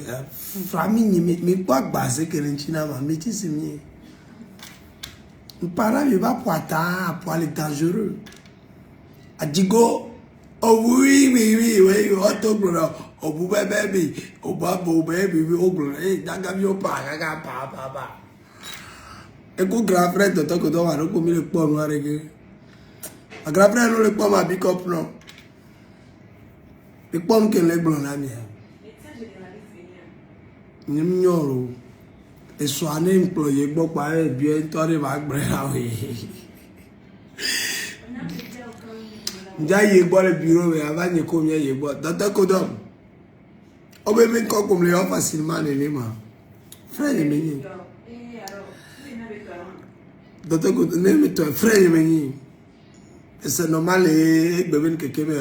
famille mais pas basé que l'enchina ma métier c'est mieux. Parents il va pour aller dangereux. Adigo. Oh oui, auto gloire. Oh baby, oh babo baby, oh gloire. Eh, dagavio pa, gaga pa. Et que grand frère Docteur Kodoma a commis le pomme noir et a grand frère non le pomme à big up non. Les pommes que les blancs là bien. N'ignore. Et soit un employé bon pareil bien toi les vagues brûlées oui. Ndiaye boit le bureau mais avant de combien il boit. Docteur Kodoma. On peut même comme les facilement les mains. Frère de Méni. Docteur Kodoma ne me toi frère de Méni. C'est normal et bébé quelqu'un mais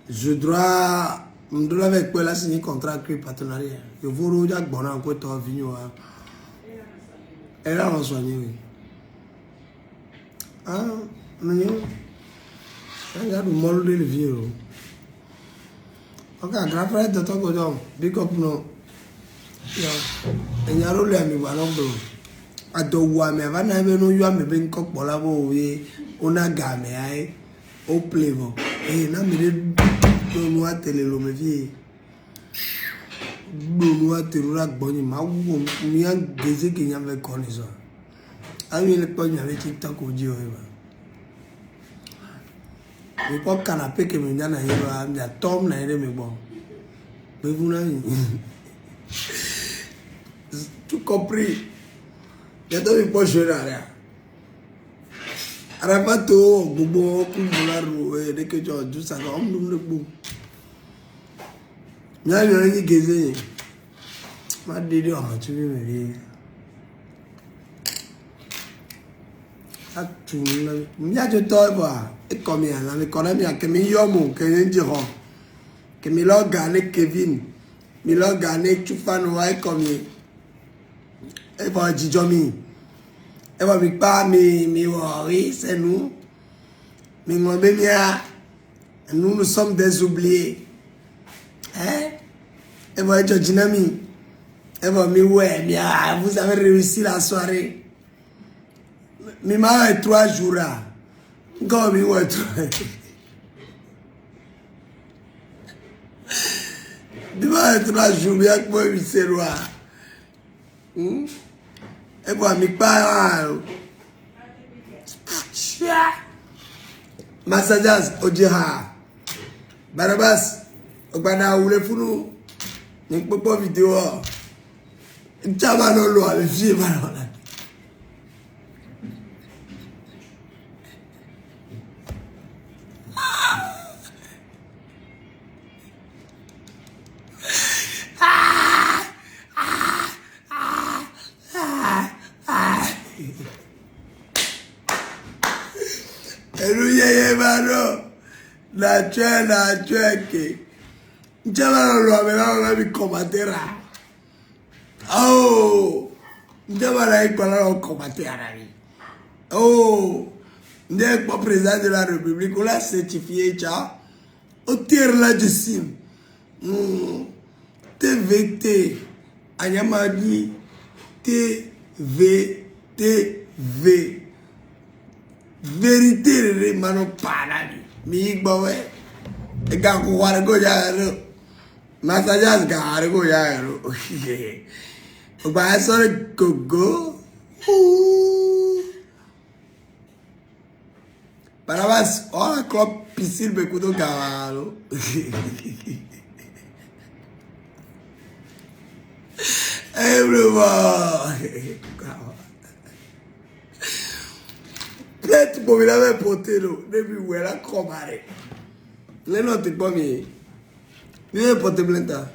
je dois avec quoi là signer contrat avec partenariat. Je vous regarde bon encore toi vigno. Elle a soigné oui. Ah, non. Regarde le molde le vieux. Ok, grand frère Docteur Kodoma, big up no. Et y a le ami voilà bro. Adowa me va na be no yo me be nko pola bo we ona ga me ai o plevo. Eh na me de no atele lo me vie. No atele gboni ma wo mi an geze ke nya me koni so. Ami le po nya me TikTok o ji o ba. Le pas canapé que me dit na hiyo am ya tom na ere me bon. Me vous na tout compris. Ya to mi po jouer là. Arapato gbogbo ku mularu e de ke jo ju sa ko ndum le bu. Nya yo ni geze. Ma didi o ma tu me ri. Atuna mia je to ba e comme ya la me connais bien que mi yomo que en diro que mi lo gane Kevin mi lo gane Chufano wa e comme e ba jijo mi e ba mi pa mi oui c'est nous mi ngombe mia nous sommes des oubliés hein e ba jo jinami e ba mi ouais bien vous avez réussi la soirée. Mi ma 3 jours là. Quand mi wa 3. Mi ma 3 jours bien que moi mi c'est roi. Et quoi mi pas massages ojeha. Barabas, Obana ou le founou, n'y peut pas vidéo. Tchamano lo avec vie, voilà. Eluye mano, la chue que Njamano lo aveva mi combatterà. Oh, Njamano ikola lo combatterà. Oh, n'est pas président de la République, on l'a certifié, ça. Au tir la Jessim. TVT, Anyamadi, TVTV. Vérité, mano paradi. Mi bawe. E ga ko wara go ya ro. Masajas ga go ya ro. O ba so gogo. Parabas, ó club piscina be kudo galo. Everyone. Plate pour me laver potero, debi wera komare. Le no te pomi. Mi e pote blenta.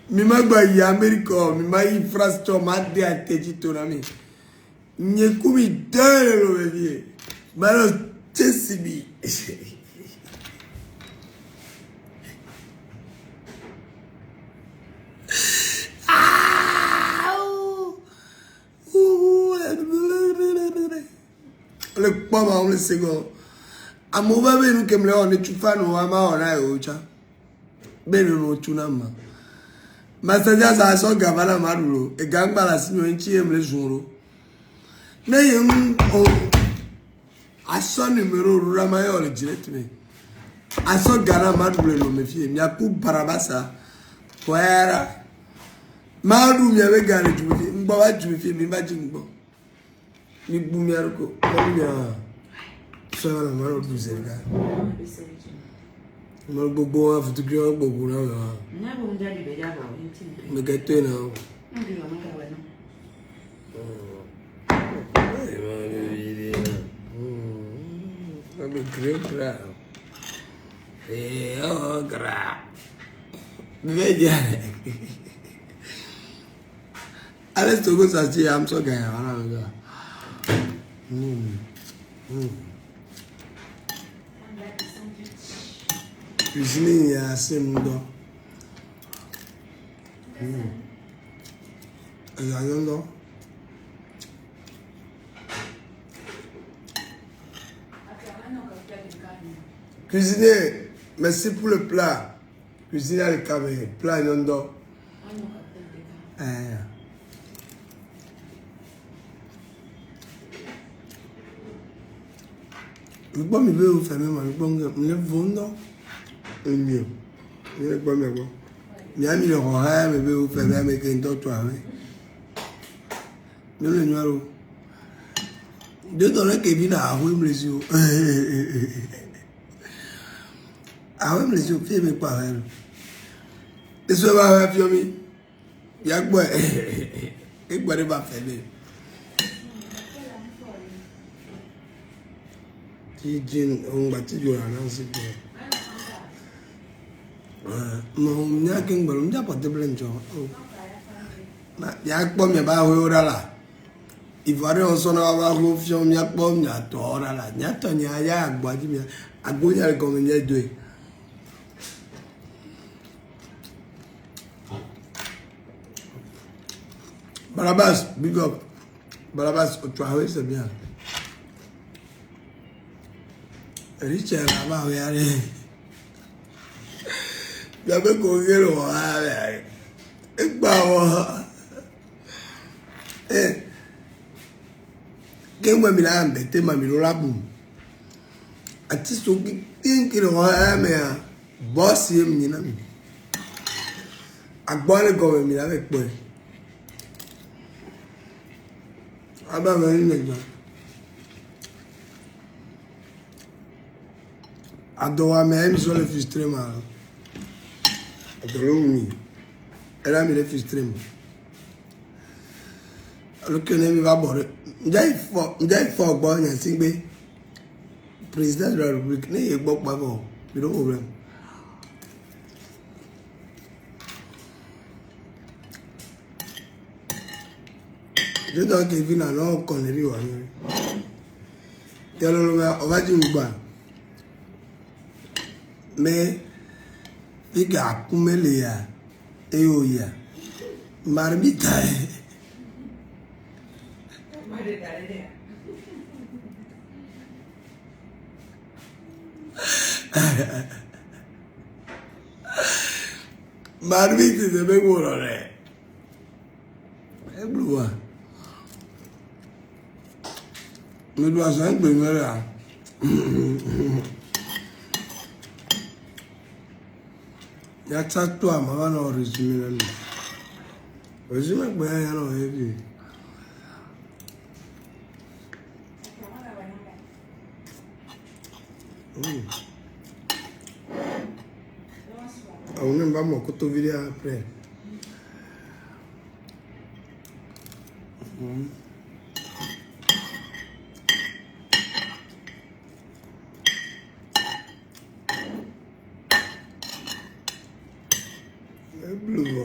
Mi magba yi America, mi ma yi France to ma de atejito na mi. Nye kumi dere lo bebie. Mano chesibi. Le pomme on le second. A mova be nu kemle on tu fa no ama ora e ocha. Be no tunama. Masaja sa so gavana maduro e gangba la sinu enchi emle zunro. Na yem o aso numero ramayo le direct me. Aso gana maduro lo me fie mi aku barabasa. Kwara. Madu mi ave gare ju fie, mba wa ju fie mi ba jingbo. Mi bumi arko, mami so na maro du zerga. Mo gbogbo wa photography wa gbogbo na wa. Na bo nja di be ja ba o nti. Me get to na. Na di o ma ka wa no. I'm a great crowd. Oh, gra. Veja. Allez, tu go sa ti am so ga ya. Cuisine ya semdo. Ayando. Cuisiner, merci pour le plat. Cuisiner le caméra, plat non. Je ne sais pas si vous me vendez. Je ne sais pas si vous me vendez. Je ne sais pas si vous me vendez. Je ne sais pas si vous me vendez. Je ne sais pas si vous me vendez. Je ne sais pas si vous me vendez. Je ne sais pas si vous me vendez. Jin on bati jora nan si ko mo nya king balum ja pote blenjo na ya pom ya ba ho ora la ivare on so na ba ho fion ya pom ya to ora la nya to nya ya agbaji mi agbonya re ko nya do Barabas big up Barabas o trawe c'est bien. Richard about it. Never go get away. It's power. Game when I am better, my middle. At least to think it all. I am a boss him, you know. I want to go with me, I make boy. I'm not very good. Adowa mais ils sont les frustrés mal. Adolumi. Elle a mis les frustrés. Alors que ne va border. Ndai fo gbo yan sin gbe. Président de la République ne ye gbo pa bo. You no problem. Je dois que vient alors connerie wa ni. Telo on va dire ngba. Mais il y a Kumelia et Oya Marmita. Marmita c'est bien bon là. Et bleu. Me dois un peu là. Il y a ça toi, ma va non résumer là. Résumer quoi il y a non heavy. On ne va pas me vidéo après. Blue.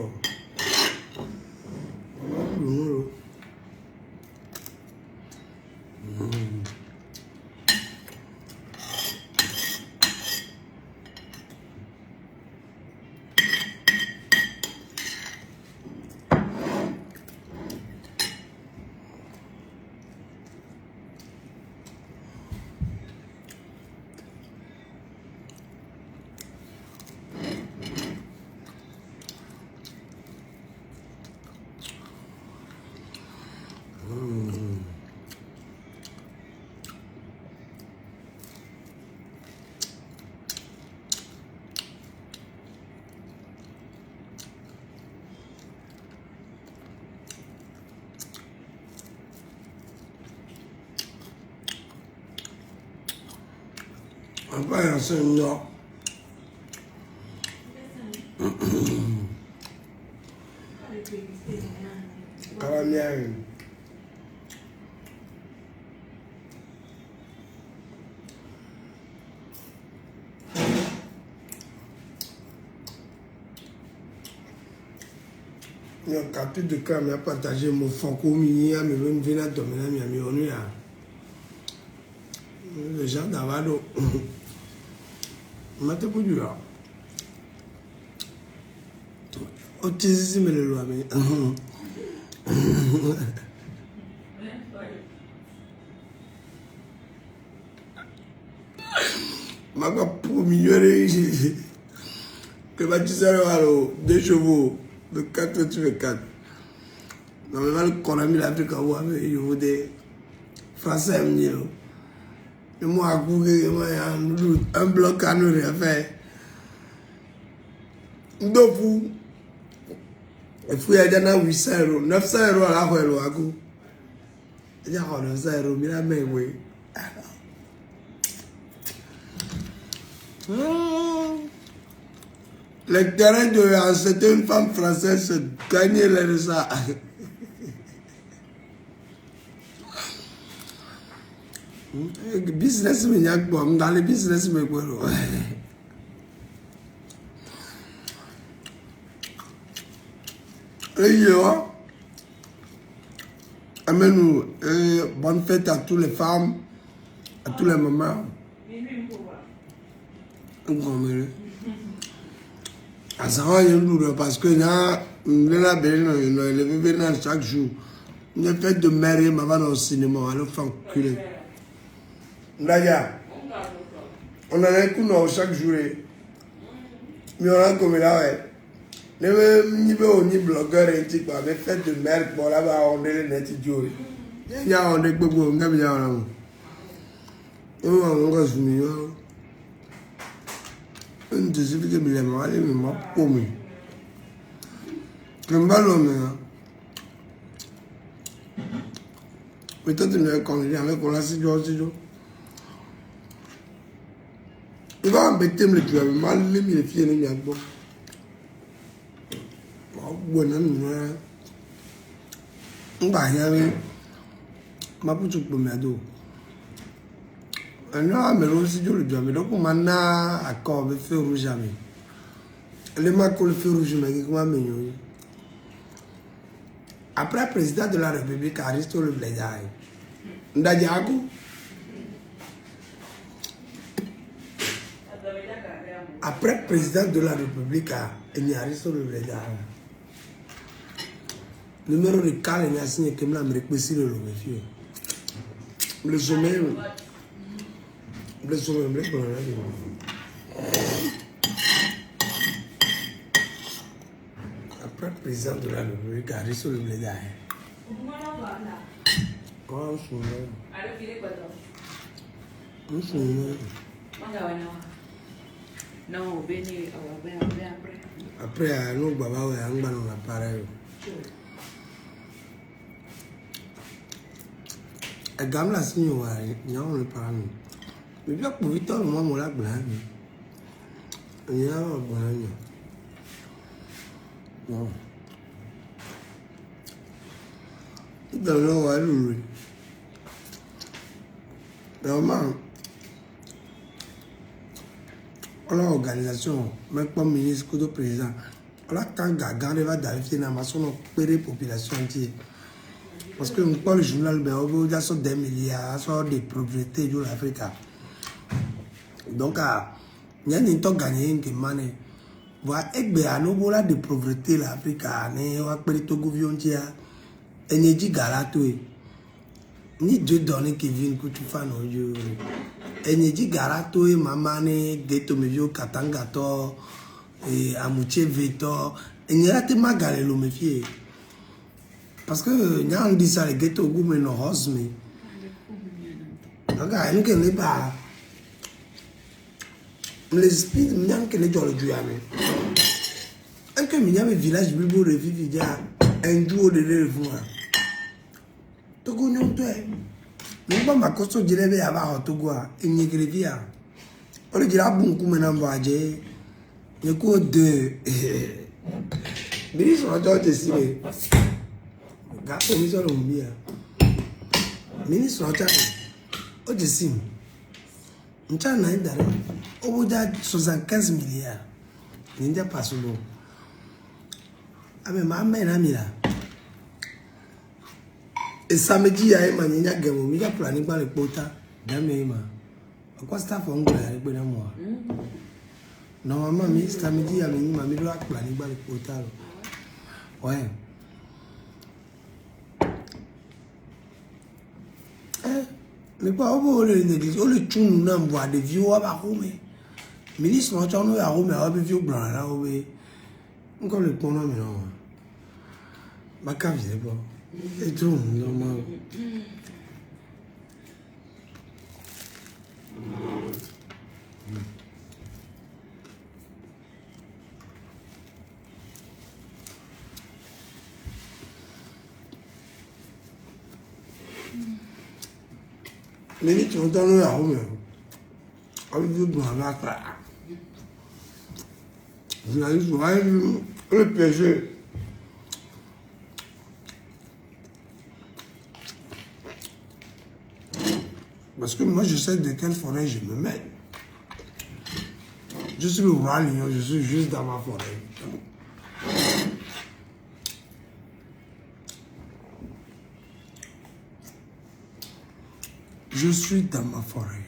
Après, il y a ce nom. Caramel. Il y a un capture de cas, mais à partager mon franco mini, mais même venir dominer, mais on est là. Les gens d'Avado. Mate pour du là. Autisme le loi, mais. Ma pour m'ignorer que ma tissère à l'eau, 2 chevaux de 4,4. Normalement, le Konami l'Afrique a vu avec des Français. Et moi, à Google, un bloc à nous faire. Nous fou. Il faut y aller dans 800 €, 900 € à la fois. Il y a 900 €, mais la main, oui. Le terrain de c'était une femme française gagnait les ça. Business mais yak bon dans les business mais quoi. Et yo amène bonne fête à toutes les femmes, à tous les mamans. Parce que là, le bébé chaque jour. Une fête de mère, maman au cinéma, elle fait enculer. Là, on a un coup chaque jour. Mais on a comme là, ouais. Ni blogueur, mais fête de mère, pour là-bas, on est les net idiots. Il y a un peu de on a bien. On va se mettre. Un des événements que je vais me m'a promis. Je vais me mais toi, tu me connais avec la situation. Il va embêter le tu as mal les filles ne viennent pas. Bon non. On va y aller. Ma petite pommade. Non, mais aussi je le dis, mais donc on m'a accord avec feu rouge jamais. Le marque le feu rouge mais comment mignon. Après président de la République Aristote le Blédaï. Ndadiago. Après président de la République Aristote le Blédaï. Numéro de calme il y a signé que me récupérer le monsieur. Le sommet. Le sommet me récupérer. Après président de la République Aristote le Blédaï. Quand je suis non, bene, après, nous, Baba, on a un appareil. Et gamme la signe, il y a un parent. Mais bien pour vite, moi, mon lac blanc. Il y a un blanc. Non. Dans le roi, lui. Normalement, l'organisation, même comme ministre ou président, quand Gagan va d'arriver dans ma zone, la population entière. Parce que nous parlons le journal, on a sorti des milliards, sorti des pauvretés de l'Afrique. Donc, il y a une gagné qui mane. Voilà, et bien, nous avons des pauvretés l'Afrique, nous avons des gouvernements, et nous avons galato. Ni Dieu donne qui vient que tu fasses nos yeux. Et nous avons galato, maman, ghetto, mevio, katangato, et amouché veto. Et nous avons tellement galé le méfier. Parce que nous avons dit ça, les ghetto, goût, nos roses, mais. Regarde, nous ne sommes pas. Les esprits, nous avons que les gens le jouent. Un que nous avons un village, nous avons un jour de l'élèvement. Togo non toi. Nous pas ma costo direbe aba Togo et ni grevia. On le dira bon coup maintenant voyager. Ne ko de. Ministre on te si mais. Gato mi so lo mbia. Ministre on ta. O de sim. Ncha na indare. O boda 75 milliards. Ninja pasulo. Abe ma mena mila. Et samedi, il y a un man qui a gagné. Il a plané par les potas. Dame, quoi ça fait un gars avec moi? Normalement, samedi, il y a un man qui a plané par les potas. Ouais. Mais pas au l'église, on le tue nous n'en voit des vieux à Rome. Ministre, on tient nous à Rome, à vieux blanc là, oui. Encore le pont là, mais non. Ma cave, c'est bon. C'est tout, normal. Mais tu entends le arôme. Avec du blanc là, le péché. Parce que moi, je sais de quelle forêt je me mets. Je suis le roi lion, je suis juste dans ma forêt. Je suis dans ma forêt.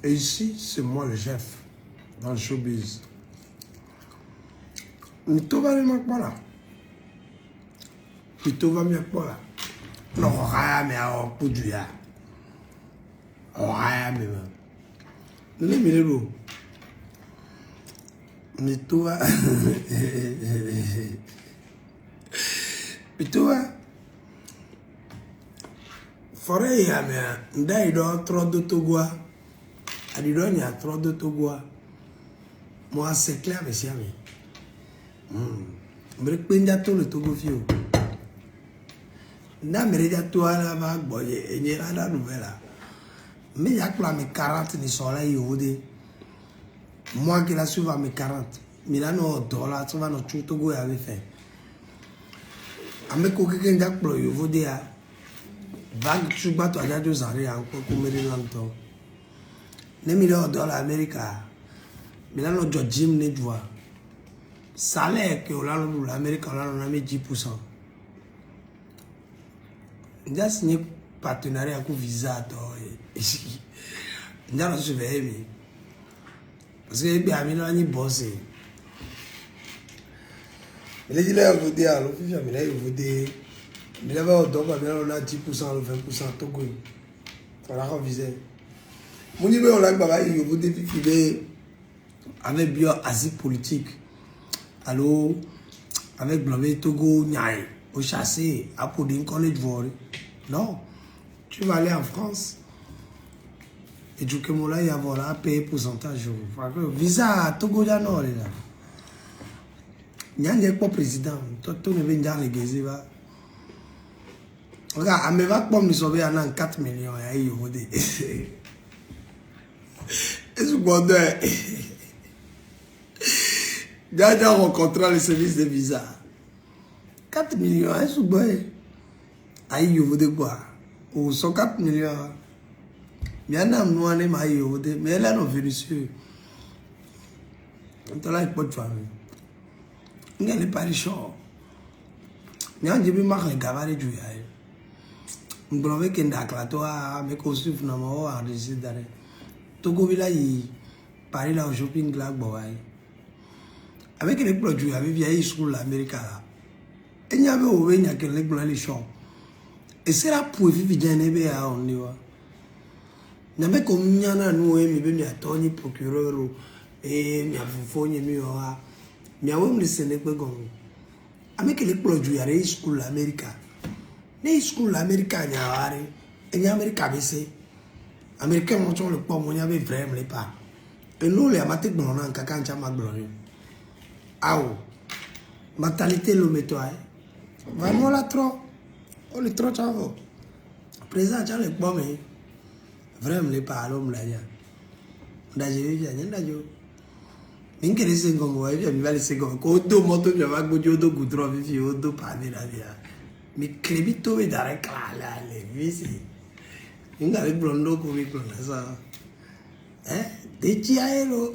Et ici, c'est moi le chef dans le showbiz. Tout va bien pas là. Tout va bien pas là. Non, rien, mais on peut dire. Rien, mais. Nous les mettons. Mais toi. Mais toi. Forêt, il y a un d'ailleurs trop de Togo. Il y a trop de Togo. Moi, c'est clair, monsieur. Je vais tout le Togo. Na mereja toi là va boye et ni la nouvelle là Mais il y a que mes 40 ni soleil yodé. Moi qui la suive à mes 40. Milano dollar, tu vas nous tuer Togo avait fait. Avec quelqu'un qui a ployé yodé à. Vague tu bats toi déjà 2 ans encore comme les longtemps. Les millions de dollars américains. Milano jo Jim ne doit. Salaire que l'Amérique on a mis 10%. Il a signé partenariat avec Visa. Il a reçu mais parce que bien il a bossé. Il a dit là vous dire alors il a vous dire il avait donc on a 10% ou 20% Togo. Voilà qu'on visait. Mon niveau on l'a baba il vous dit qu'il est avec bio asile politique. Alors avec Blabé Togo Niaï au chasser à Podin College Volley. Non, tu vas aller en France et du coup, il y a payer pourcentage. Visa Togo ya non là. Il n'y a pas président. Tout ne vient pas les va. Regarde, à mes vagues pour me sauver en 4 millions. Et ce qu'on a, j'ai rencontré le service de visa. 4 millions, et ce qu'on a. Aïe, vous de quoi? Ou 104 millions. Mais il y a un homme qui mais elle est venue sur. On a pas de famille. Il n'y a pas de choix. Il y a un peu de gabarit du yaï. On peut voir qu'il y a un clato à mes costumes finalement à résister d'arrêt. Togo villa y Paris là au shopping là boy. Avec les produits avec vieille school l'Amérique là. Il y avait au il y a que les blancs les champs. Et c'est là pour vivre bien et à on y va. N'avait comme il y en a nous et mi attorney procureur et mi avufoni mi oa. Mi awem le Sénégal gon. Avec les produits à les school l'Amérique. Les school l'Amérique à Niawari. Et ni Amérique ABC. Américains ont le pomme, on y avait vraiment les pas. Et nous, les amateurs de l'on a un caca en chama blonde. Ah oh. Mentalité le métoie. Vraiment la trop. On le trop chavo. Présent, tu as le pomme. Vraiment les pas à l'homme là. D'ailleurs, il y a un d'ailleurs. Mais que les secondes, moi, je vais les secondes. Quand deux motos, je vais go deux goudrons, je vais deux pas de la vie. Mais Clébito est dans la classe là, les vies. Il y a des blondos comme ils blondent ça. Hein? Des tiaïros.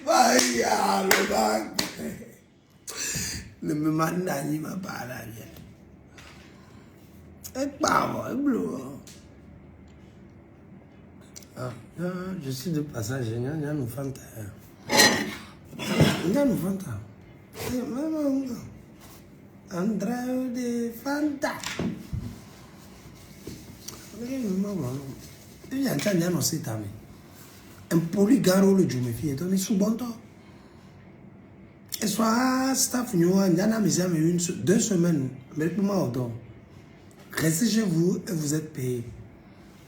Vaya, le bac. Ne me mande ni ma parole. Et pas, bleu. Ah, je suis de passage, il y a un fanta. Il y a un fanta. André de Fanta. Il y a un temps, il y a un aussi, un polygaro le jume fille, donc il sous bon temps. Et soit staff, il y a un ami, 2 semaines, mais comment on donne? Restez chez vous et vous êtes payé.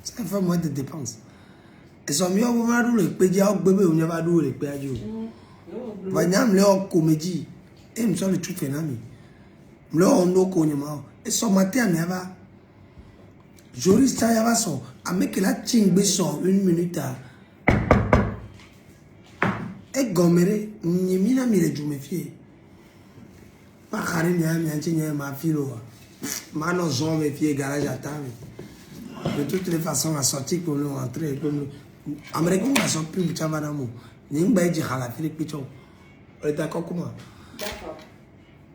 Ça fait moins de dépenses. Et son mieux, vous m'avez dit, le pédia, bébé, vous n'avez pas dit, le pédia. Vous avez dit, comédie. Et nous sommes le tout phénomène. Nous on connaît pas. Et son matin, il y avait. Joris, il y avait son. Avec la tingbe son 1 minute. Et Gomere, n'y a mis les jumefiés. Pas carré, n'y a mis ma fille. Maintenant, j'en mes filles, garage à table. De toutes les façons, à sortir pour nous rentrer. Américain, on a sorti plus de Chavanamo. N'y a pas de halafili pichon. On est d'accord comment? D'accord.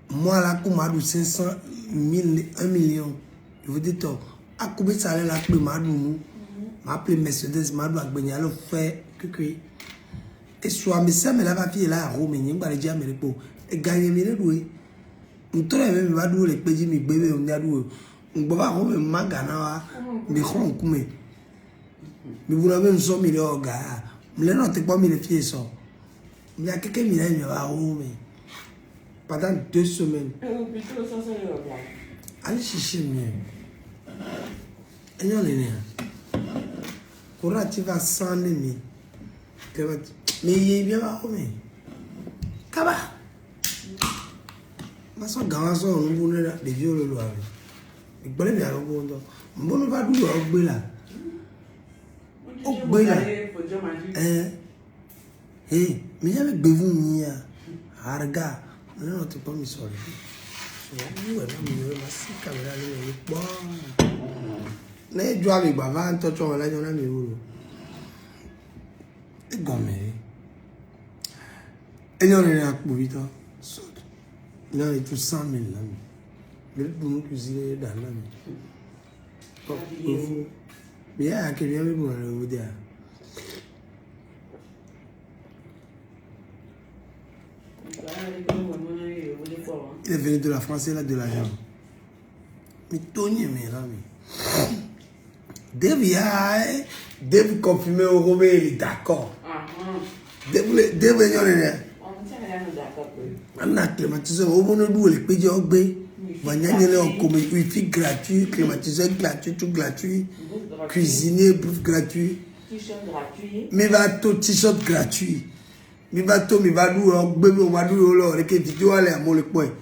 Moi, là, comme je 500 000, 1 million, je vous dis, à combien ça allait là, je m'a appelé Mercedes, je m'a alors fait que. Et soit, mais ça, mais la fille là, à Rome, il n'y a pas de diamant, et gagner mes loués. On trouve même, va douer les pays, mes bébés, on y a doué. On peut pas Rome, ma gana, mais on coume. Mais vous l'avez un 100 millions, gars. Mais là, on ne pas mis les pieds, ça. Il y a quelqu'un qui m'a dit, à Rome. Pendant 2 semaines. Allez chercher mieux. Et on est né. Quand tu vas 100 000. Mais il est bien à Rome. Kaba. ma so gawa so on bu ne de vi o lo ave igbele mi aro bo ndo mbo no ba du o gbe la mi ya gbe fún mi ya arga no te pa mi so ni we na mi ma si camera le mi po na jo abi gba va nto cho won la jo na mi wo e go me enyo ni apo bi to so na e tu 100,000 la mi le bu mo cuisine da na mi bien que bien me bon le dire il est venu de la France, il a de l'argent. Mais Tony, mais là, Dave confirmé au Robert, il est d'accord. Dave venir là. On a climatiseur, au bon bout, les pays au B. Wifi gratuit, climatiseur gratuit, tout gratuit. Cuisiner, bouffe gratuit. T-shirt gratuit. Mais va tout t-shirt gratuit. Mi va to mi va du o gbe mi o ma du o lo re ke video ale amo le po e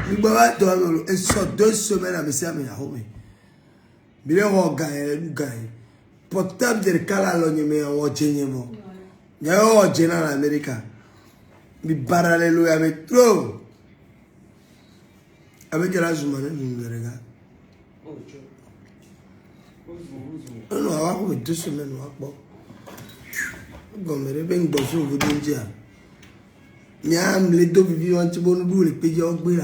mi gba wa to lo e so 2 semaines à me sia me ya ho me mi le ho ga e du ga e portable de kala lo ni me o chenye mo ya o jena na America mi parallelo ya me trop avec la zumane ni rega no wa ko 2 semaines wa po gomere ben gbo so go dinja mi am le do bibi won ti bonu du le peje ogbe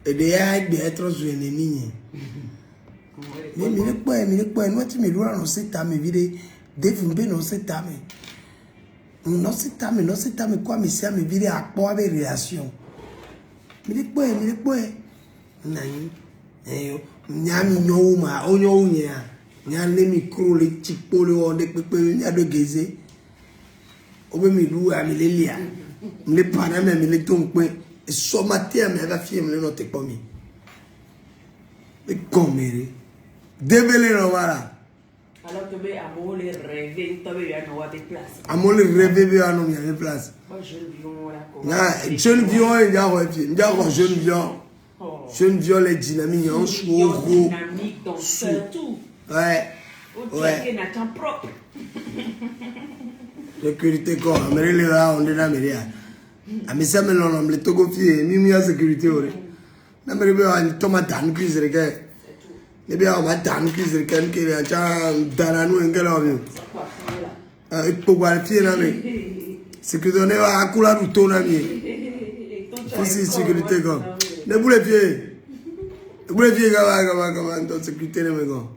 e de ya gbe etro so ene niyin mi le po no ti mi lu ran se ta mi vide devu be no se ta mi no se ta mi kwa mi sia mi vide apo ave relation mi le po na yin nyami nyo ma onyo nya nya le micro le tipo le onde pepe nya do geze obe mi lu ami le lia me para me le ton pe so matin me va fier me no te po mi e comere devele no vara alors que be amo le rêver to be ya no wa de place amo le rêver be ya no mi de place moi je viens là comme na jeune vion e ja ho fi nja ko jeune vion les dynamiques en sous dynamique dans tout. Ouais. Ouais. Propre. Sécurité quoi, mais les là on est là mais là. Ami ça me l'on le togo fie ni mi sécurité ore. Na me be an tomate an cuisine ke. Ne be on ma dan cuisine ke ke ya cha daranu engela o. E po gwa fie na me. Sécurité ne va akula du to na mi. Aussi sécurité quoi. Ne boule fie. Boule fie ga va donc sécurité ne me go.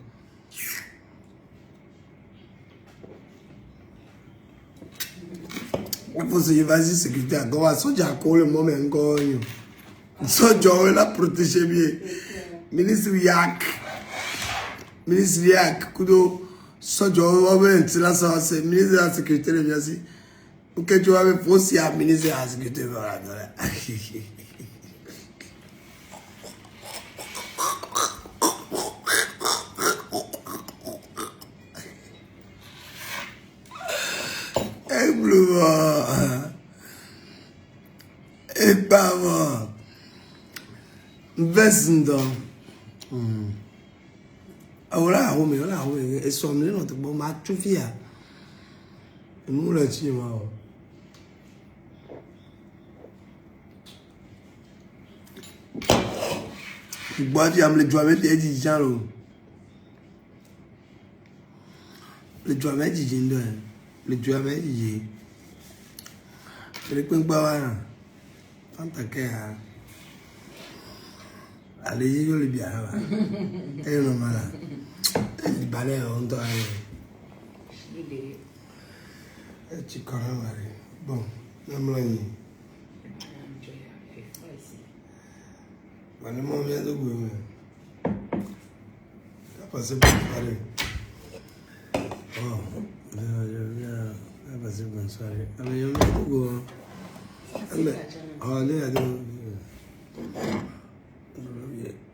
Você vai se sécurité agora só já colhe momento ganho só já ela proteger bem ministro yak kudo só já o momento lá só se ministro da sécurité ele assim o que eu ave fosse a ministro da sécurité agora e pavo vesindo ora o e so mi no te bo ma tufia mu la chi ma o gba ti am le jo ame te ji jan lo le jo ame ji ndo le jo ame ji le pin pa wa tanta que allez yo le bien là et non mala il balai on doit aller et tu connais bon même là Bueno, mo vient de goûter. Ça passe bien soirée. Oh, ça passe bonne soirée. Alors yo me go. Allez,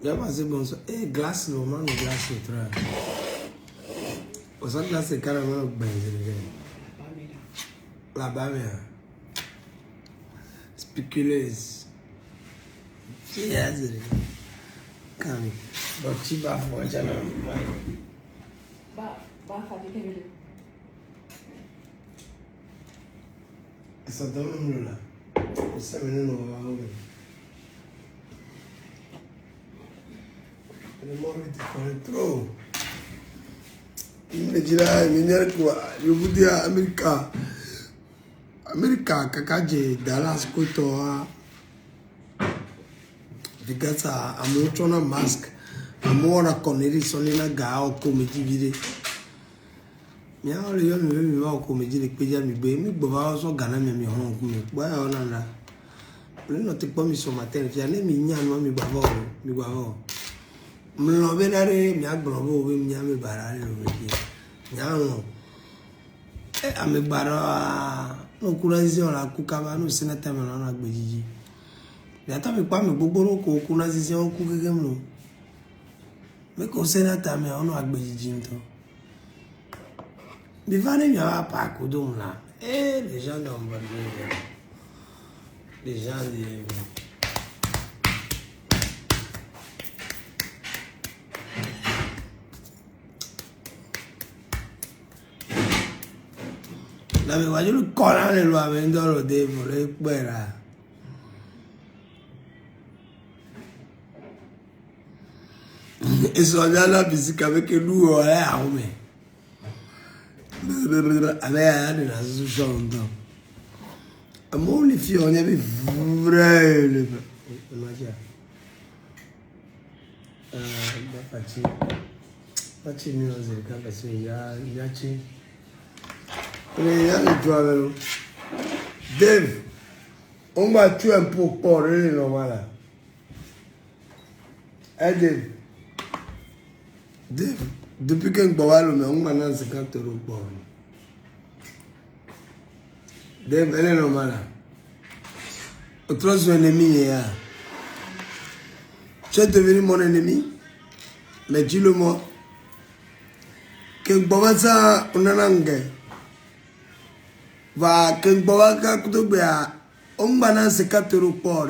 já passei bom só é glace normal, glace outra. O só glace cara não bem, lá bem. spéculeuse. C'est azri. Quand bon tu vas voir jamais. Ba faire des vidéos. Ça donne là. Ça me donne au le monde est trop. Il me dit là, il me dit quoi? Je vous dis à America. America, kakaje Dallas kotoa. Vigasa, amuchona mask. Amora koneri sonina gao komedi vide. Mia ole yo mi va komedi le peja mi be mi bova so gana mi hon ku mi. Boya ona na. Le no te po mi so matin, ya ne mi nya no mi bavo, mi bavo. Mlo benare mi agbobo we mi ame barare lo mi. Nyano. Ame bara no kurazi on la kukaba no senata me na agbejiji. Ya ta mi pa mi gbogbo no ko kunazi on ku gege mlo. Me ko senata me on agbejiji nto. Bivane mi a pa ko dum la. Les gens d'Ambalé. Les gens de la me voglio il colare lo avendo lo devo le guerra e so già la fisica perché lui è a me aveva una suscetta a molti fiori ave vrele ma già facci mio se capisci ya ci Dave, on va tuer un peu pour le normal. Dave, depuis que on va 50 € pour Dave, elle est normale. Autre son ennemi est là. Tu es devenu mon ennemi, mais dis-le-moi. Que ça, on a un gars. Va que Bobaka Kutubia, on balance 4 € pour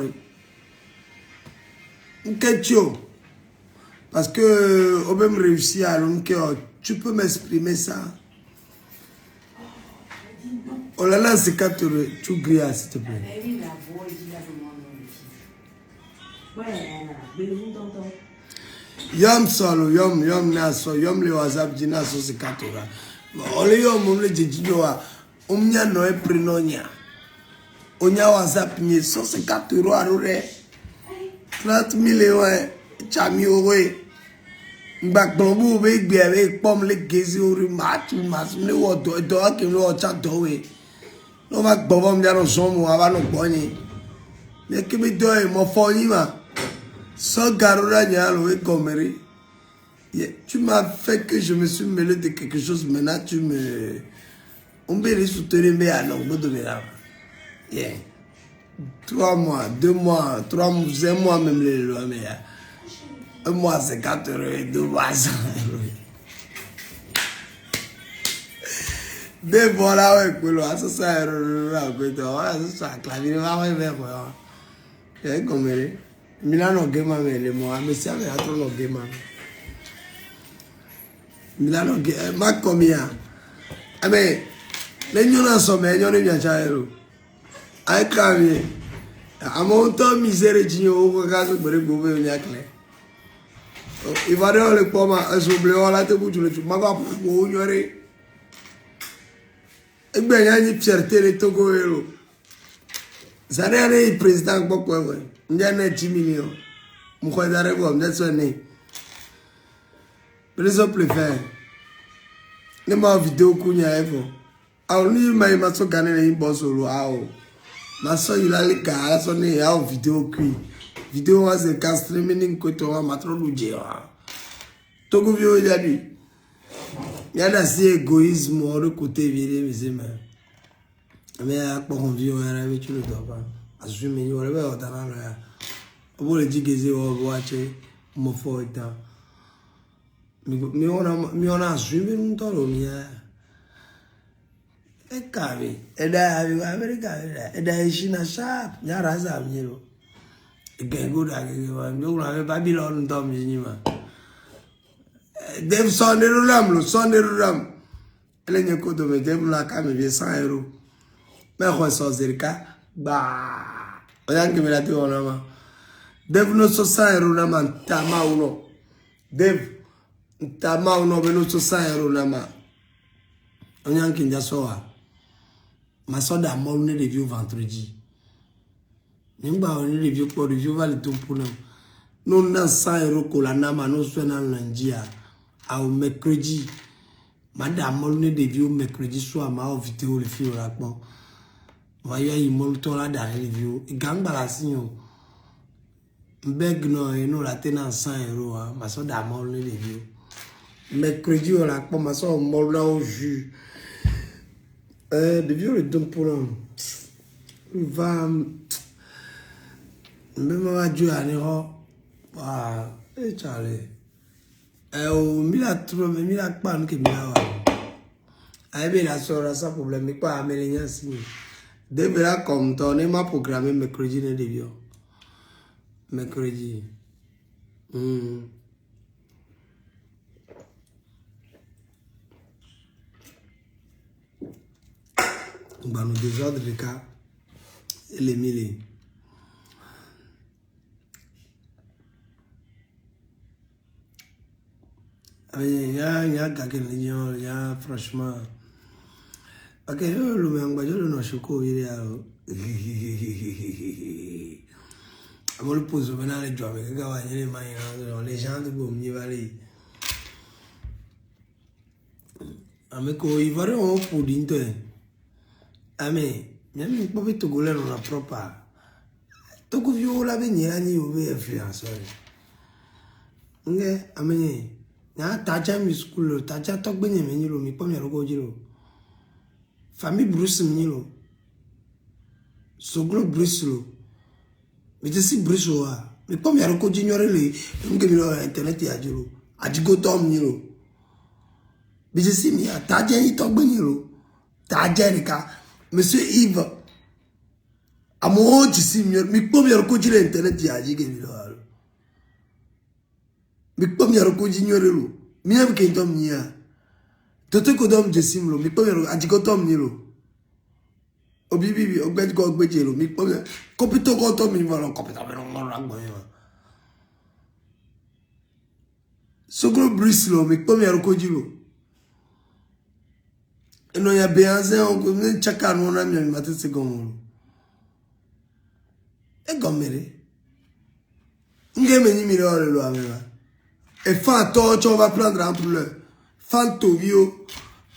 parce que on peut me réussir à l'enquête. Tu peux m'exprimer ça? On la lance 4 €, tu grilles s'il te plaît. Yom solo, yom naso, yom le WhatsApp dinaso c'est 4 €. On le yom le jijoa. Omnia no e prenonia. Onya WhatsApp ni 150 € à l'heure. 30 000 €. Chami owe. Mbak blombu be gbe avec pomme le gezi ori matu masum le wo do ke lo cha do we. No ma gbobo mi no somo aba no gboni. Me ke mi do e mo fo yin ma. So garura nya lo e gomeri. Tu m'as fait que je me suis mêlé de quelque chose maintenant tu me on peut les soutenir, mais à l'angle de la. 3 mois, 2 mois, 3 mois, 5 mois même les lois, mais 1 mois c'est 4 €, 2 mois 100 €. Des voilà, ouais, que l'on ça ça ça clavier va ouais vers moi. Et comme Milano game mais les mois, mais ça va trop no game. Milano ma combien? Ah mais les gens sont meilleurs que les gens. Aïe clavier. À mon temps misère digno au cas où vous pouvez venir clair. Il va dans le pomme à soulever la tête pour le m'a pas pour ignorer. Et bien il y a une fierté de Togo héros. Ça n'est pas président pourquoi ouais. Il y a 10 millions. Mon frère d'arrêt comme ça sonné. Par exemple faire. Ne ma vidéo kunya evo. Alors lui m'a so gagné les boss au wow. Ma so il a les gars so ne ya vidéo kui. Vidéo was a cast streaming ko to ma tro luje wa. Togo vio ya lui. Il y a des égoïsme au côté viré mais mais à quoi on vit on a avec tu le dois pas. Assumer yo le ba ta na la. Obo le jigeze o boache mo fo ita. Mi ona assumer un toro mia. e cavi e dai America e dai China sharp nya raza mnyelo e gengo da ke wa myo Babylon ndom nyima Dev son ram ele nyeko do me dev la ka me vie 100 euros me ko so zirka ba oyange me la ti ona ma dev no so 100 euros na man tama uno dev tama uno be no so 100 euros na ma oyange nja so wa ma so da mo ne review vendredi nimba on review ko review vale to puna no na 100 euros ko la na ma no so na Nigeria au mercredi madame molne de vieux mercredi soir ma vidéo le film rapon voyez il molto la dans review gang balasinho beg no et no la tenant 100 euros hein ma so da molne de vieux mercredi on la ma so molna au jus de vieux le don pour va même va Dieu à néro ah et Charlie mila trouve mila pan ke mila wa aibe la sora sa problème pas améliorer si devra comme ton ma programmer mercredi ne devio mercredi bah nous désordre de cas et les mille ya gagne l'union ya franchement ok le mangba je no choko il a on le pose maintenant les jobs que ga les mains les gens de bon ni vale ame ko i vare on pour dinte ame même pas vite goler on la propre to ko viola venir ni au influenceur nge ame na taja mi school taja to gbenye me nyilo mi pom yaro jilo famille Bruce mi nyilo soglo Bruce lo mi te si Bruce wa mi pom yaro ko jinyore le nge mi lo internet ya jilo ajigo tom nyilo bi je si mi taja yi to gbenye lo taja ni ka monsieur Yves amo ji si mi pom yaro ko jilo internet ya jige mi lo mi pom yaro ko jinyore lo mi am ke dom nia toto ko dom je simlo mi pom yaro ajiko tom ni lo obibi ogbe ko gbeje lo mi pom kopito ko tom mi valo kopito me no ra gbo yan sogro Bruce lo mi pom yaro ko jilo eno ya beanze on ko ne chaka no na mi mate se gomo e gomere ngeme ni mi lo ameba et fan torche on va prendre en pleurs fan tovio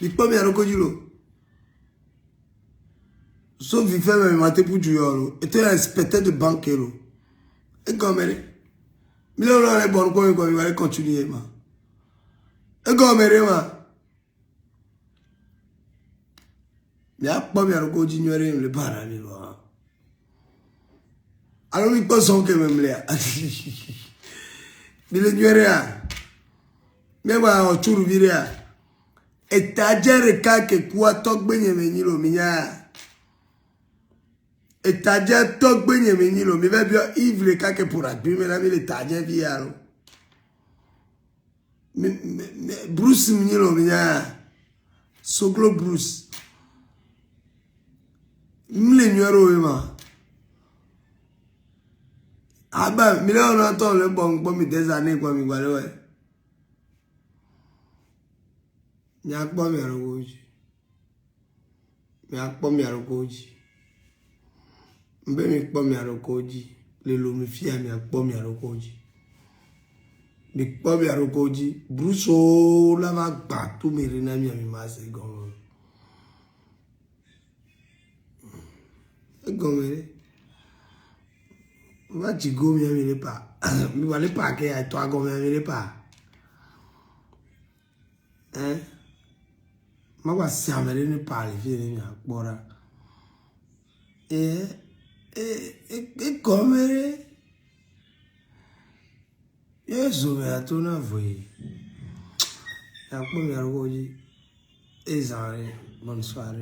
mi pom yaro ko jilo so vi fait me mater pour du euro et tu inspecteur de banquero et gomere mi lo le bon ko mi va continuer ma e gomere ma ya pom yaro ko jignore le bara mi lo alors mi pense que même là Bile nywerea mewa ochuru virea etajere kake kwa togbenye menyilo minya etaje togbenye menyilo mi be bio ivle kake pour admi na mi le taje viaro Bruce menyilo minya soglo Bruce mle nywero ema aba mi le ona ton le bon mi des années kwa mi gbale we mi akpo mi arogoji mbe mi kpo mi arogoji le lo mi fi mi akpo mi arogoji mi kpo mi arogoji Bruce la va gba tu mi rina mi ma se gon e gomere va jigo mi amele pa mi va le pa ke ai to ago mi amele pa ma wa si amele ni pa le fi ni apora e comere yeso me atona voi ya po mi arogoji e zare bonsoir